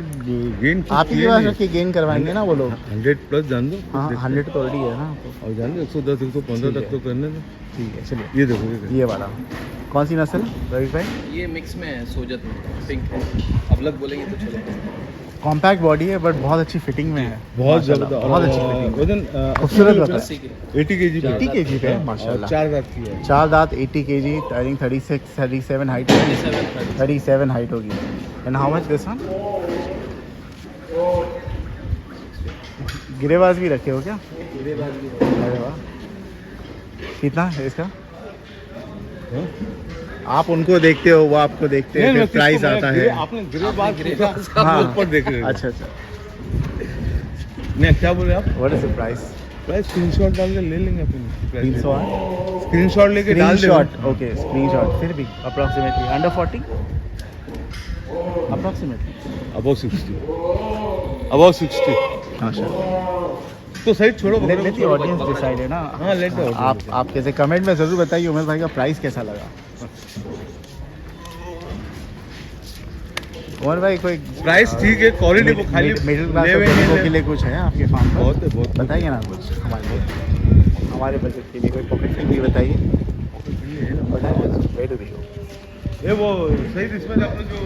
गेन आप ही के पास रख के गेन करवाएंगे ना वो लोग। 100+ जान दो। हाँ, देखो। 100 तो ऑलरेडी है ना। और जान दो 110 115 ठीक तक तो करने दो। ठीक है चलिए, ये देखो ये देखो। ये वाला कौन सी नस्ल है रवि भाई? ये मिक्स में है, सोजत में पिंक है। अब लग बोलेंगे तो चलो। कॉम्पैक्ट बॉडी है बट बहुत अच्छी फिटिंग में है, बहुत माशाल्लाह, ज़्यादा बहुत अच्छी फिटिंग, वजन खूबसूरत किलो बकरा पे, 80 के 80 kg पे 80 kg पे है और माशाल्लाह। 4 दांत की है। 4 दांत 80 kg, आई थिंक 36 37 हाइट होगी, 37 हाइट होगी। And how much this one? गिरेबाज भी रखे हो क्या? अरे वाह, कितना है इसका? आप उनको देखते हो, वो आपको देखते हैं, नहीं, फिर प्राइस मैं आता गिरे- है। आपने गिरेबाज गिरेबाज पूछा, का हाँ। ऊपर देख रहे हो। अच्छा अच्छा, नहीं क्या बोले आप? What is the price? Price screenshot डाल के ले लेंगे अपन। 300 स्क्रीनशॉट लेके डाल दे। स्क्रीनशॉट, ओके स्क्रीनशॉट, फिर भी approximately under 40 approximately. About 60 about 60 माशाल्लाह। तो सही छोड़ो लेट द ऑडियंस डिसाइड है ना। हाँ, let the audience आप decide. आप कैसे कमेंट में ज़रूर बताइए उमेश भाई का प्राइस कैसा लगा। उमर भाई कोई प्राइस ठीक है, क्वालिटी वो खाली मिडिल क्लास लेवे लोगों नहीं के ले। लिए कुछ है आपके फार्म पर? बहुत है, बहुत। बताइए ना कुछ हमारे बजट के लिए, कोई पॉकेट फ्रेंडली बताइए। Where do we go? ये वो सही इसमें आपने जो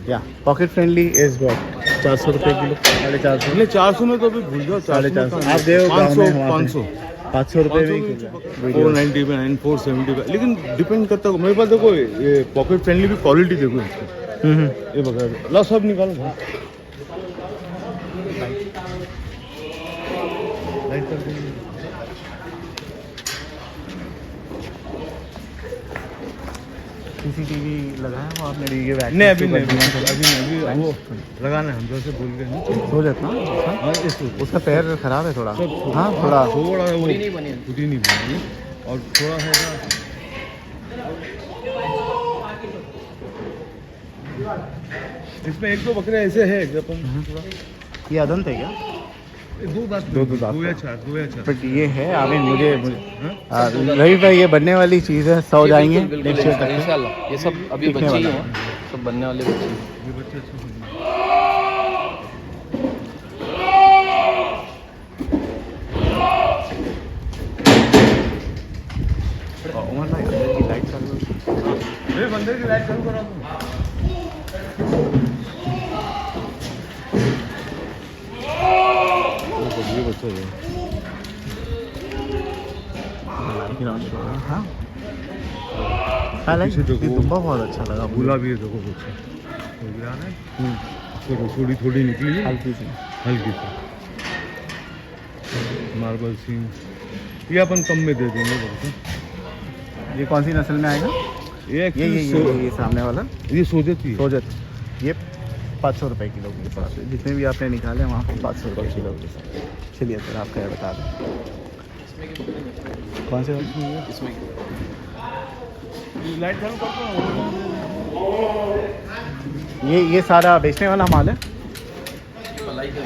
या पॉकेट फ्रेंडली इज व्हाट 400 रुपये किलो, 450। नहीं 400 में तो अभी भूल जाओ। 450 आप गए हो गाँव में, वहाँ पे 500 500 रुपये में ही किलो है। 490 में 470 का, लेकिन डिपेंड करता है मेरे पास। देखो ये पॉकेट फ्रेंडली भी क्वालिटी देखो इसकी। ये बता ला सब निकालो भाई। लाइट कर दीजिए। सीसीटीवी लगाया वो आपने? ये वैक्यूम नहीं अभी से नहीं, कर दिया था। अभी नहीं, अभी वो लगाना है हम से बोल के नहीं। सो जाता ना उसका? हाँ इसको उसका पैर खराब है थोड़ा, सब हाँ थोड़ा थोड़ा है वो पूरी नहीं बनी है। पूरी नहीं बनी है। और थोड़ा है ना इसमें एक दो बकरे ऐसे हैं कि अपन थोड़ा ये अदंत है क्या? दो दांत दो दांत दो या चार बट ये है आई मीन मुझे रवि भाई ये बनने वाली चीज़ है, 100 जाएंगे बिल्कुल, नेक्स्ट ईयर तक के। इंशाल्लाह ये सब अभी दिखने बच्चे ही वाला हैं, सब बनने वाले बच्चे हैं। ये बच्चे अच्छे से उमर भाई अंदर की लाइट चालू ये बंदे की लाइट चालू करा दूं। ये बच्चा है हाँ आई लाइक, पीछे देखो। ये दुम्बा बहुत अच्छा लगा मुझे। गुलाबी है देखो बच्चा हो गया ना, तो थोड़ी थोड़ी निकली है हल्की सी। हल्की सी मार्बल सिंह, ये अपन कम में दे देंगे बच्चे। ये कौन सी नस्ल में आएगा? ये ये सामने वाला ये सोजत ही है। सोजत, ये 500 रुपये किलो के हिसाब से जितने भी आपने निकाले वहाँ पे 500 रुपये किलो के हिसाब से। चलिए सर आप क्या बता दें, कौन से वाले? इसमें लाइट चालू करता ये सारा बेचने वाला माल है, पलाई के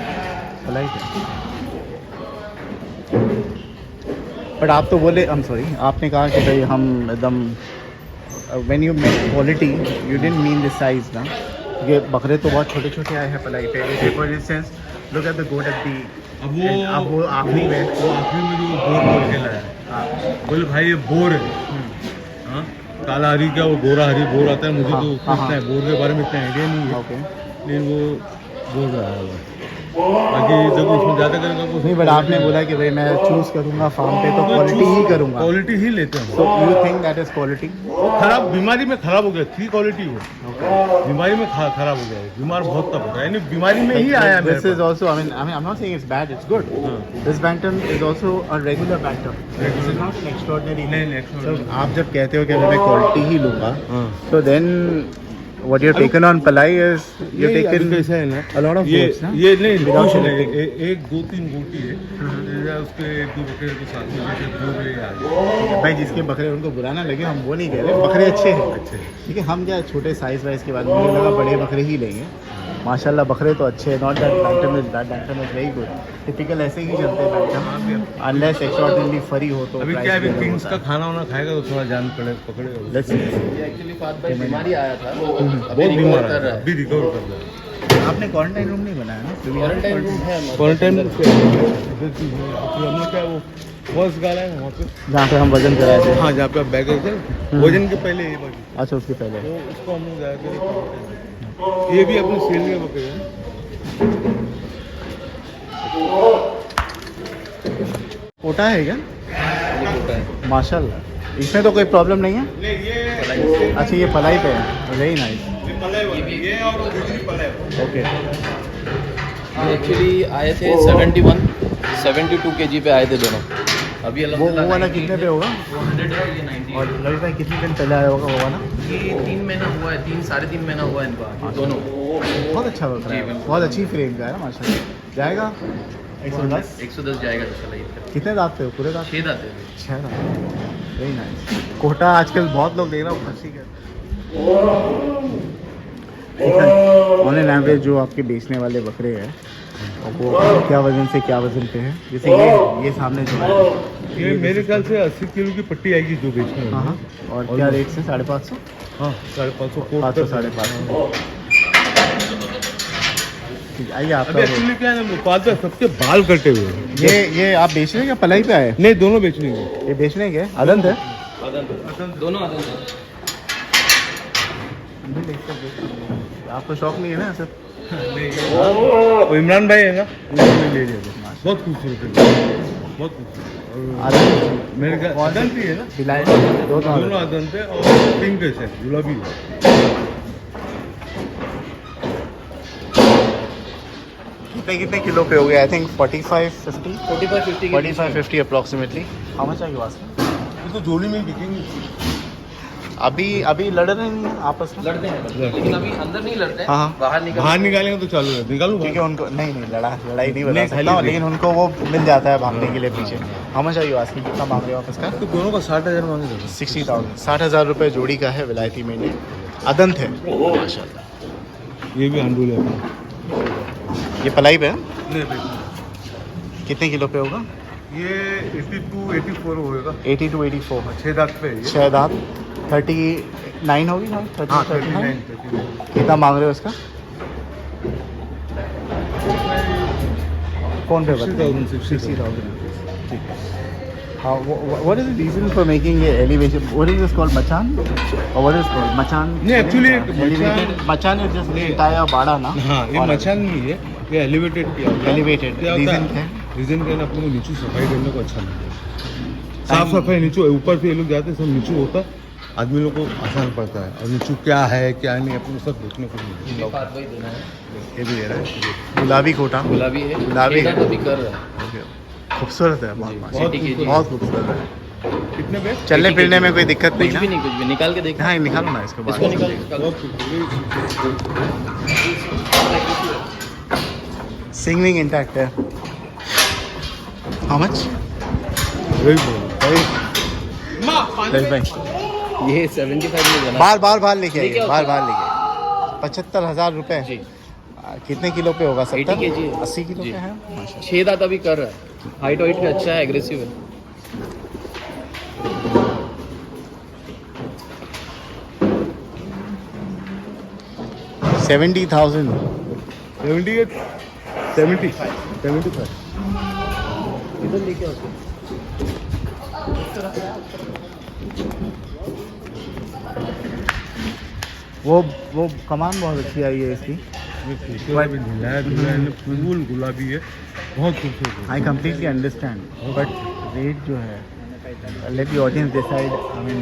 भलाई है। बट आप तो बोले, हम सॉरी, आपने कहा कि भाई हम एकदम when you make quality you didn't mean this size ना। ये बकरे तो बहुत छोटे छोटे आए हैं पलाई पे। जैसे for instance look at the goat at the, अब वो आखिरी में वो आखिरी में जो बोर बोल के लाया हाँ बोले भाई ये बोर है। हाँ काला हरी क्या वो गोरा हरी बोर आता है, मुझे हाँ, तो हाँ, इतना है बोर के बारे में इतना आइडिया नहीं है, ओके। लेकिन वो बोल रहा है वो। बाकी जब उसमें ज़्यादा करेंगे तो नहीं बट आपने बोला कि भाई मैं चूज़ करूँगा फार्म पे तो क्वालिटी ही करूँगा, क्वालिटी ही लेते हैं। तो you think that is quality? खराब बीमारी में खराब हो गया थी क्वालिटी वो, बीमारी में खराब हो गया है, बीमार बहुत तब होता है, यानी बीमारी में ही आया मेरे This is also, I mean, I'm not saying it's bad, it's good. This bantam is also a regular bantam. This is not an extraordinary. नहीं, extraordinary. So, आप जब कहते हो कि मैं क्वालिटी ही लूँगा, हाँ। so then what you're taken on Palai is you're ये अभी taken कैसा है ना, a lot of ये votes, ना? ये नहीं Without कुछ selecting. नहीं, एक दो तीन गोटी है जैसे उसके एक दो बकरे के साथ में जैसे दो बकरे आ गए। भाई जिसके बकरे उनको बुरा ना लगे, हम वो नहीं कह रहे, बकरे अच्छे हैं, अच्छे हैं। ठीक है। हम क्या छोटे साइज वाइज के बाद मुझे लगा बड़े बकरे ही लेंगे। माशाल्लाह बकरे तो अच्छे हैं, not that bantam is bad, bantam is very good. Typical ऐसे ही चलते हैं बैंटम, अनलेस एक्स्ट्राऑर्डिनरी फरी हो तो अभी price क्या है, अभी भी अलग किंग्स होता का है। खाना वाना खाएगा तो थोड़ा जान पकड़ेगा। Let's see. ये एक्चुअली फाद भाई बीमारी आया था, वो बहुत अभी रिकवर बीमार कर है, रहा है। अभी रिकवर कर रहा है। आपने क्वारंटाइन रूम नहीं बनाया ना? क्वारंटाइन रूम है हमारे क्वारंटाइन अंदर। हमने क्या वो फर्स्ट गाला है वहाँ पे, जहाँ पे हम वजन कराए थे। हाँ जहाँ पे आप बैग रखे वजन के पहले ये बाकी, अच्छा उसके पहले तो उसको हमने जाकर ये भी अपने सेल में बकरे हैं। कोटा है क्या? ये छोटा है। माशाल्लाह, इसमें तो कोई प्रॉब्लम नहीं है। नहीं ये अच्छा ये पलाई पे है, वेरी नाइस, ये और दूसरी पलाई ओके। ये एक्चुअली आए थे 72 kg पे आए थे दोनों। अभी वो वाला कितने पे होगा? 100 है, ये 90 और रवि भाई कितने दिन पहले आया होगा वो वाला? ये 3 महीना हुआ है, 3-3.5 महीना हुआ है इनका, ये दोनों। बहुत अच्छा बकरा जी, है, बिल्कुल। बहुत अच्छी फ्रेम का है माशाल्लाह। जाएगा 110? 110 जाएगा इंशाल्लाह ईद तक। कितने दांत पे हो? पूरे दांत? 6 दांत है। 6 दांत, वेरी नाइस। कोटा आजकल बहुत लोग देख रहा हूँ खस्सी के ऑन एन एवरेज जो आपके बेचने वाले बकरे हैं और वो क्या वजन से क्या वजन पे है? जैसे ये सामने जो है ये मेरे ख्याल से 80 किलो की पट्टी आएगी जो बेचने हाँ हाँ, और क्या रेट से? 550? हाँ 550 500-550। ठीक है, आइए अभी आपका एक्चुअली क्या है ना, भोपाल पे सबके बाल कटे हुए हैं। ये आप बेचने क्या पलाई पे आए? नहीं दोनों बेचने के। ये बेचने के अदंत है? दोनों आदम है। आपको शौक नहीं है ना सर? वो इमरान भाई है ना, उन्होंने ले लिया था। बहुत खूबसूरत है, बहुत खूबसूरत। अदंत मेरे ख्याल कौन सी? अदंत ही है ना, बिलाए दोनों अदंत है और पिंक है गुलाबी है। कितने किलो पे हो गया? I think 45-50 45-50 45-50 approximately. How much आएगी वास्ते? ये तो जोड़ी में बिकेंगे। अभी लड़ रहे हैं आपस में? लड़ते हैं, लेकिन अभी अंदर नहीं लड़ते हैं, हाँ, हाँ। बाहर निकालेंगे तो चालू है, निकालूं क्योंकि उनको नहीं लड़ाई नहीं बता नहीं, सकता खाली हूँ, लेकिन उनको वो मिल जाता है भागने के लिए पीछे। How much are you asking? कितना मांग रहे हो आप इसका? तो दोनों का 60,000 मांगे थे। 60,000 60,000 रुपये जोड़ी का है, विलायती मेंढे अदंत है माशाल्लाह। ये भी अंडूल है। ये पलाई पे है? नहीं कितने किलो पे होगा? ये 82 84 होएगा। 80 to 84। 6 दांत पे है ये। 6 दांत। 39 होगी ना? 30, हाँ 39? 39। कितना मांग रहे हो इसका? कौन पे 60,000। ठीक है। हाँ, what is the reason for making a elevation? What is this called, machan? Or what is it called? Machan? नहीं, actually elevated. Machan is just the entire बाड़ा ना? हाँ, ये और मचान नहीं है, ये एलिवेटेड किया होता है। Elevated. क्या होता Reason है? क्या? रीजन क्या है ना, अपने को नीचे सफाई करने को अच्छा लगता है। साफ सफाई नीचे, ऊपर से ये लोग जाते हैं, सब नीचे होता है, आदमी लोग को आसान पड़ता है। और नीचे क्या है क्या नहीं, अपने को सब देखने को मिलता है। पात भाई देना है, ये भी दे रहा है। गुलाबी कोटा। गुलाबी है, गुलाबी छेदा है। तो भी कर रहा है। खूबसूरत है बहुत। बहुत खूबसूरत। बहुत खूबसूरत है। कितने पे? चलने फिरने में कोई दिक्कत नहीं कुछ ना? भी नहीं, कुछ भी निकाल के देखना। हाँ, निकालो ना इसको इसको बाहर। निकाल। सिंगिंग इंटैक्ट है। How much? वही बोल। भाई ये 75 में बना। बाहर लेके लेके आइए, आओ। बाहर लेके 75,000 रुपए। जी, कितने किलो पे होगा? 80 70 kg है। 80 किलो जी। पे है माशाल्लाह। 6 दांत अभी कर रहा है, हाइट वाइट भी अच्छा है, एग्रेसिव है। 70,000। 78 75 75। इधर लेके आओ उसको। वो कमान बहुत अच्छी आई है इसकी। भी नया डिजाइन है, फूल गुलाबी है, बहुत खूबसूरत है। I completely understand but rate जो है, let the audience decide, I mean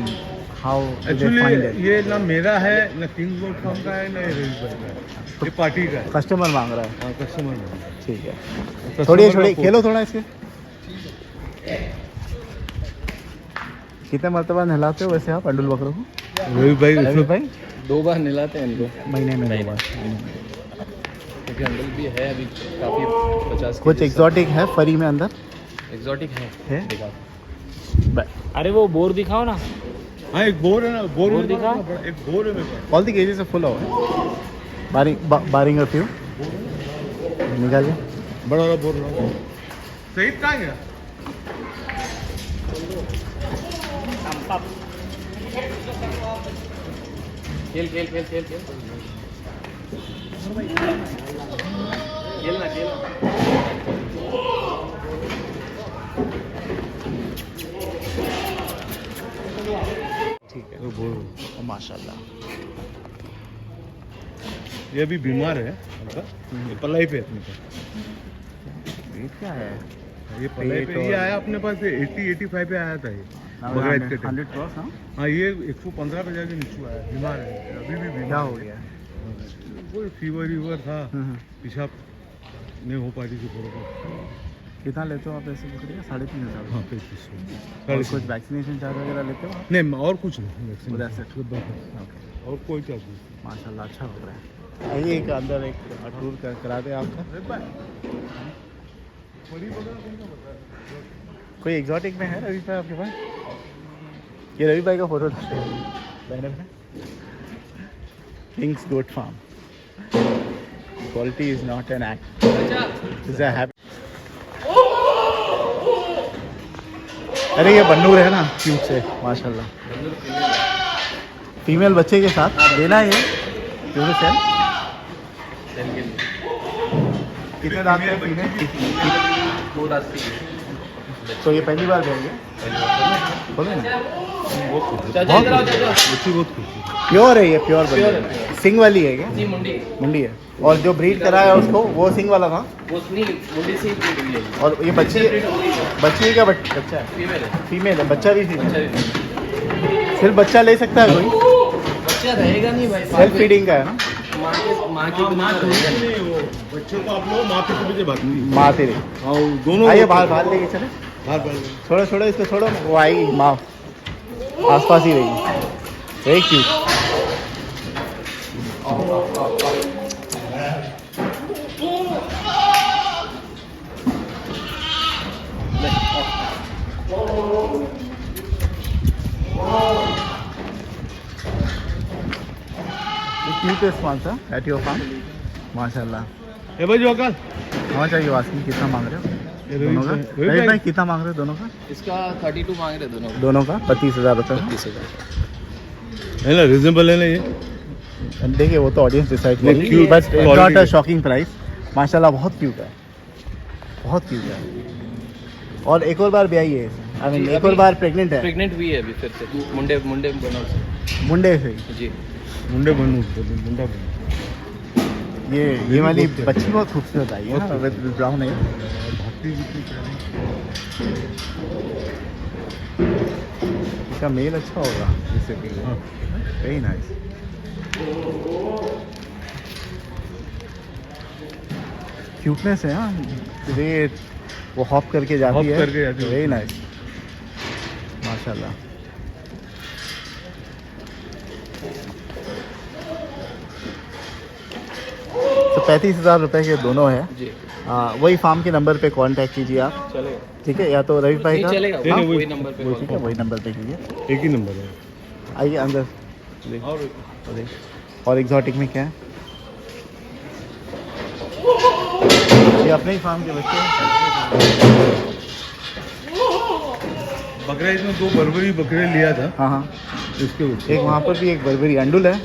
how actually find ये ना मेरा है, ना किंग गोट फार्म का है, ना ये रईस भाई का है, ये पार्टी का है। कस्टमर मांग रहा है। हाँ, कस्टमर है। ठीक है, कस्टमर थोड़ी का खेलो थोड़ा इसके। कितने मरतबा नहलाते हो वैसे आप अंडुल बकरों को? रईस भाई रवि भाई 2 बार नहलाते हैं इनको, महीने में 2 बार। क्योंकि अंडल भी है अभी काफ़ी 50 कुछ एग्जॉटिक है फरी में अंदर एग्जॉटिक है? दिखा। अरे वो बोर दिखाओ ना। हाँ, एक बोर है ना, बोर बोर में दिखा? एक बोर है मेरे पास। All the cages are full of barring a few निकालिए। बड़ा वाला बोर रहा। सही कहाँ गया? खेल खेल खेल खेल खेल खेलना खेलना। ठीक है, तो बोर माशाल्लाह। ये अभी बीमार है हल्का, ये पलाई पे है अपने पास। रेट क्या है? ये पलाई पे, ये आया अपने पास 80 85 पे आया था ये बकरा ईद के टाइम। 100 क्रॉस ना? हाँ, ये 115 पे जाके नीचे आया, बीमार है अभी भी बीमार क्या हो है। गया? कोई फीवर था, पेशाब नहीं हो पा रही थी बरोबर। कितना लेते हो आप ऐसे बकरियाँ? 3,500। हाँ, 3500। और कुछ वैक्सीनेशन चार्ज वगैरह लेते हो? नहीं, और कुछ नहीं, वैक्सीन That's it. बस। और कोई चार्ज नहीं। माशाल्लाह अच्छा हो रहा है। आइए एक अंदर एक टूर करा दे आपका। कोई एग्जॉटिक में है रवि भाई आपके पास? ये रवि भाई का फोटो बैनर में। Kings goat farm. Quality is not an act, is a habit. अरे ये बन्नूर है ना, क्यूट से माशाल्लाह। फीमेल बच्चे के साथ देना है ये क्यूट से। कितने दांत है फीमेल? 2 दांत की। तो ये पहली बार देंगे? बोलो ना। चाचा इधर आओ चाचा। बच्ची बहुत खुशी। प्योर है ये, प्योर Pure बंदूक। सिंग वाली है क्या? जी मुंडी, मुंडी है। और जो ब्रीड कराया उसको वो सिंग वाला था? वो नहीं मुंडी से ही ब्रीड हुई है। और ये बच्ची बच्ची का बच्चा है? फीमेल है। फीमेल है, बच्चा भी फीमेल। अच्छा भी सिर्फ बच्चा ले सकता है कोई? बच्चा रहेगा नहीं भाई, सेल्फ फीडिंग का है ना? माँ के बिना रहेगा नहीं। नहीं, वो बच्चों को आप लोग माँ के पीछे भागती है। माँ तेरी। हाँ, वो दोनों आइए बाहर लेके चले। बाहर छोड़ो छोड़ो इसको, छोड़ो, वो आएगी माँ आसपास ही रहेगी। Very cute. क्यूटेस्ट वन सा एट योर फार्म माशाल्लाह। ए भाई जो अकल कहाँ चाहिए वास्की? कितना मांग रहे हो? दोनों का रवि भाई कितना मांग रहे हो दोनों का? इसका 32 मांग रहे दोनों दोनों का 32,000 रुपये 30,000 है ना, रिजनेबल है ना ये? देखिए वो तो ऑडियंस डिसाइड नहीं, करेगी, cute but quality not a है। Shocking price. माशाल्लाह बहुत क्यूट है, बहुत क्यूट है। और एक और बार ब्याही है, आई मीन जी, एक और अभी बार प्रेग्नेंट है, प्रेग्नेंट हुई है अभी फिर से मुंडे मुंडे बना से। मुंडे से। जी मुंडे बनू, मुंडा बनू। ये वाली बच्ची बहुत खूबसूरत आई है ना, विद ब्राउन है। इसका मेल अच्छा होगा इससे भी, वेरी नाइस। क्यूटनेस है हाँ, ये वो हॉप करके जाती हॉप है, करके जाती है। वेरी नाइस माशाल्लाह। तो 35,000 रुपये के दोनों है। जी वही फार्म के नंबर पे कांटेक्ट कीजिए आप, चलेगा, ठीक है? या तो रवि भाई नहीं का, चलेगा, नहीं, नहीं, वही नंबर पे वो call ठीक है, वही नंबर पे कीजिए। एक ही नंबर है। आइए अंदर। और एग्जॉटिक में क्या है? ये अपने ही फार्म के बच्चे हैं। बकरा इसमें 2 बर्बरी बकरे लिया था हाँ हाँ, इसके ऊपर। एक वहाँ पर भी एक बर्बरी अंडुल है।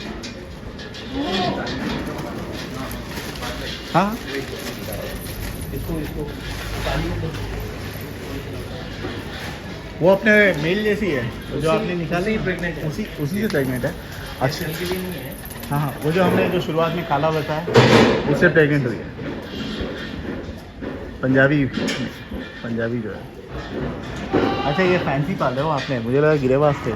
हाँ वो अपने मेल जैसी है जो आपने निकाली, pregnant है। उसी से प्रेग्नेंट है। अच्छा हाँ हाँ, वो जो हमने जो शुरुआत में काला बताया उससे प्रेग्नेंट हुई है। पंजाबी जो है। अच्छा ये फैंसी पाले हो आपने, मुझे लगा गिरेबाज थे।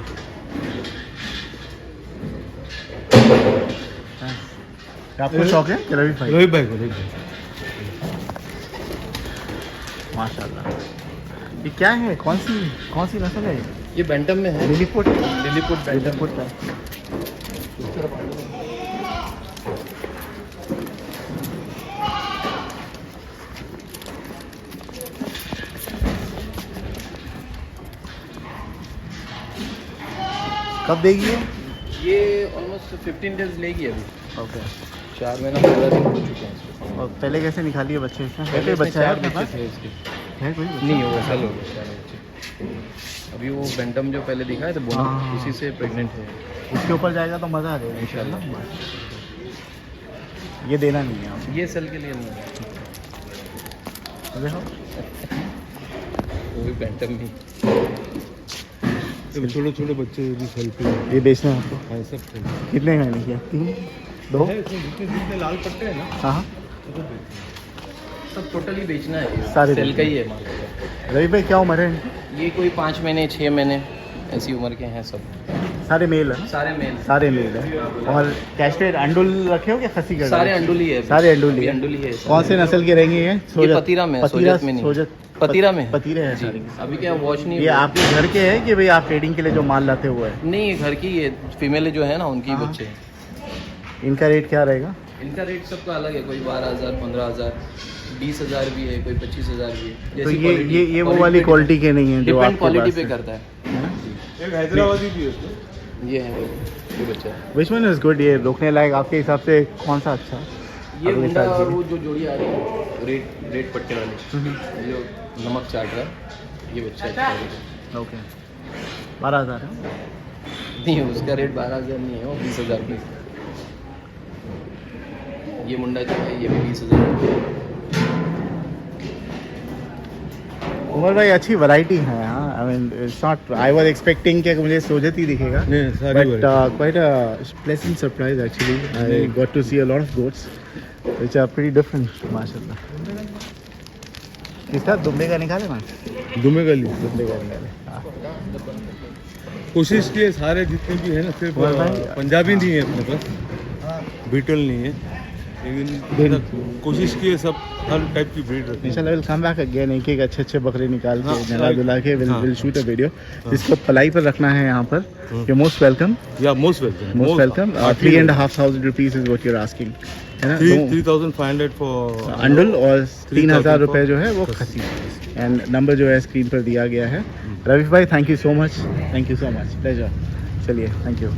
आपको शौक है कि रवि भाई? रवि भाई को, माशाल्लाह। ये क्या है, कौन सी नस्ल है? ये बैंटम में है, लिलीपुट लिलीपुट बैंटम। लिलीपुट का। कब देगी ये ऑलमोस्ट 15 डेज लेगी अभी, ओके। 4 महीना 15 दिन हो चुके हैं इसको। और पहले कैसे निकाली है बच्चे इसमें? पहले कोई इसमें बच्चा है 4 आपके बच्चे पास? थे इसके, है कोई बच्चा? नहीं वो सेल हो गए 4 बच्चे। अभी वो बैंटम जो पहले दिखा है तो बोना हाँ। उसी से प्रेग्नेंट है। उसके ऊपर जाएगा तो मज़ा आ जाएगा इंशाल्लाह। ये देना नहीं है आप ये सेल के लिए नहीं है, देखो। वो भी बैंटम ही। छोटे छोटे बच्चे भी सेल्फी ये बेचना है आपको? है सब सेल्फी। कितने महीने की है? 3 2? है इसमें जितने लाल पट्टे हैं ना हाँ हाँ। सब टोटली बेचना है, सारे सेल बेचना का ही है माल। रवि भाई क्या उम्र है इनकी? ये कोई 5 महीने 6 महीने ऐसी उम्र के हैं सब, सारे मेल है ना? सारे मेल, सारे मेल है। और कैस्टेड अंडुल रखे हो क्या खसी कर? सारे अंडुली है, सारे अंडुली अभी है। अंडुली है। कौन से नस्ल के रहेंगे ये? ये पतीरा में है, सोजत में नहीं। पतीरा में है। पतीरे हैं जी, सारे। अभी क्या वॉश नहीं ये हुआ। आपके घर के हैं कि भाई आप ट्रेडिंग के लिए जो माल लाते हुए है? नहीं ये घर की, ये फीमेल जो है ना उनकी हाँ। बच्चे हैं। इनका रेट क्या रहेगा? इनका रेट सबका अलग है, कोई 12,000 15,000 20,000 भी है, कोई 25,000 भी है। तो ये वो वाली क्वालिटी के नहीं है जो डिपेंड आपके क्वालिटी पास पे है। करता है। एक हैदराबादी भी है उसमें। ये है ये बच्चा है। Which one is good? ये रोकने लायक आपके हिसाब से कौन सा अच्छा है? ये अगले मुंडा साल और के वो जो जोड़ी आ रही है रेड पट्टे वाली, ये जो नमक चाट रहा है, ये बच्चा अच्छा है। ओके 12,000 है। नहीं उसका रेट 12,000 नहीं है, वो 20,000 की। ये मुंडा जो है ये भी 20,000 की है। उमर भाई अच्छी वैरायटी है हाँ। I mean it's not, I was expecting कि मुझे सोजत ही दिखेगा, नहीं, सारी but variety। Quite a pleasant surprise actually. I got to see a lot of goats which are pretty different माशाल्लाह। किसका दुम्बे का निकाले ना? दुमे गली दुम्बे का निकाले हाँ। कोशिश की है सारे जितने भी है ना, सिर्फ और भाई, पंजाबी नहीं है अपने पास, बीटल नहीं है, लेकिन कोशिश की है सब हर टाइप की ब्रीड रखनी है। इंशाल्लाह विल कम बैक अगेन, एक अच्छे बकरे निकाल के हाँ, नला दुला के हाँ। Will shoot a video. इसको पलाई पर रखना है यहाँ पर। यू मोस्ट वेलकम, या most welcome, most welcome. 3,500 rupees is what you are asking, है ना? 3,500 फॉर अंडुल और 3,000 रुपये for जो है वो खसी। एंड नंबर जो है स्क्रीन पर दिया गया है। रवि भाई thank you so much, thank you so much, pleasure. चलिए थैंक यू।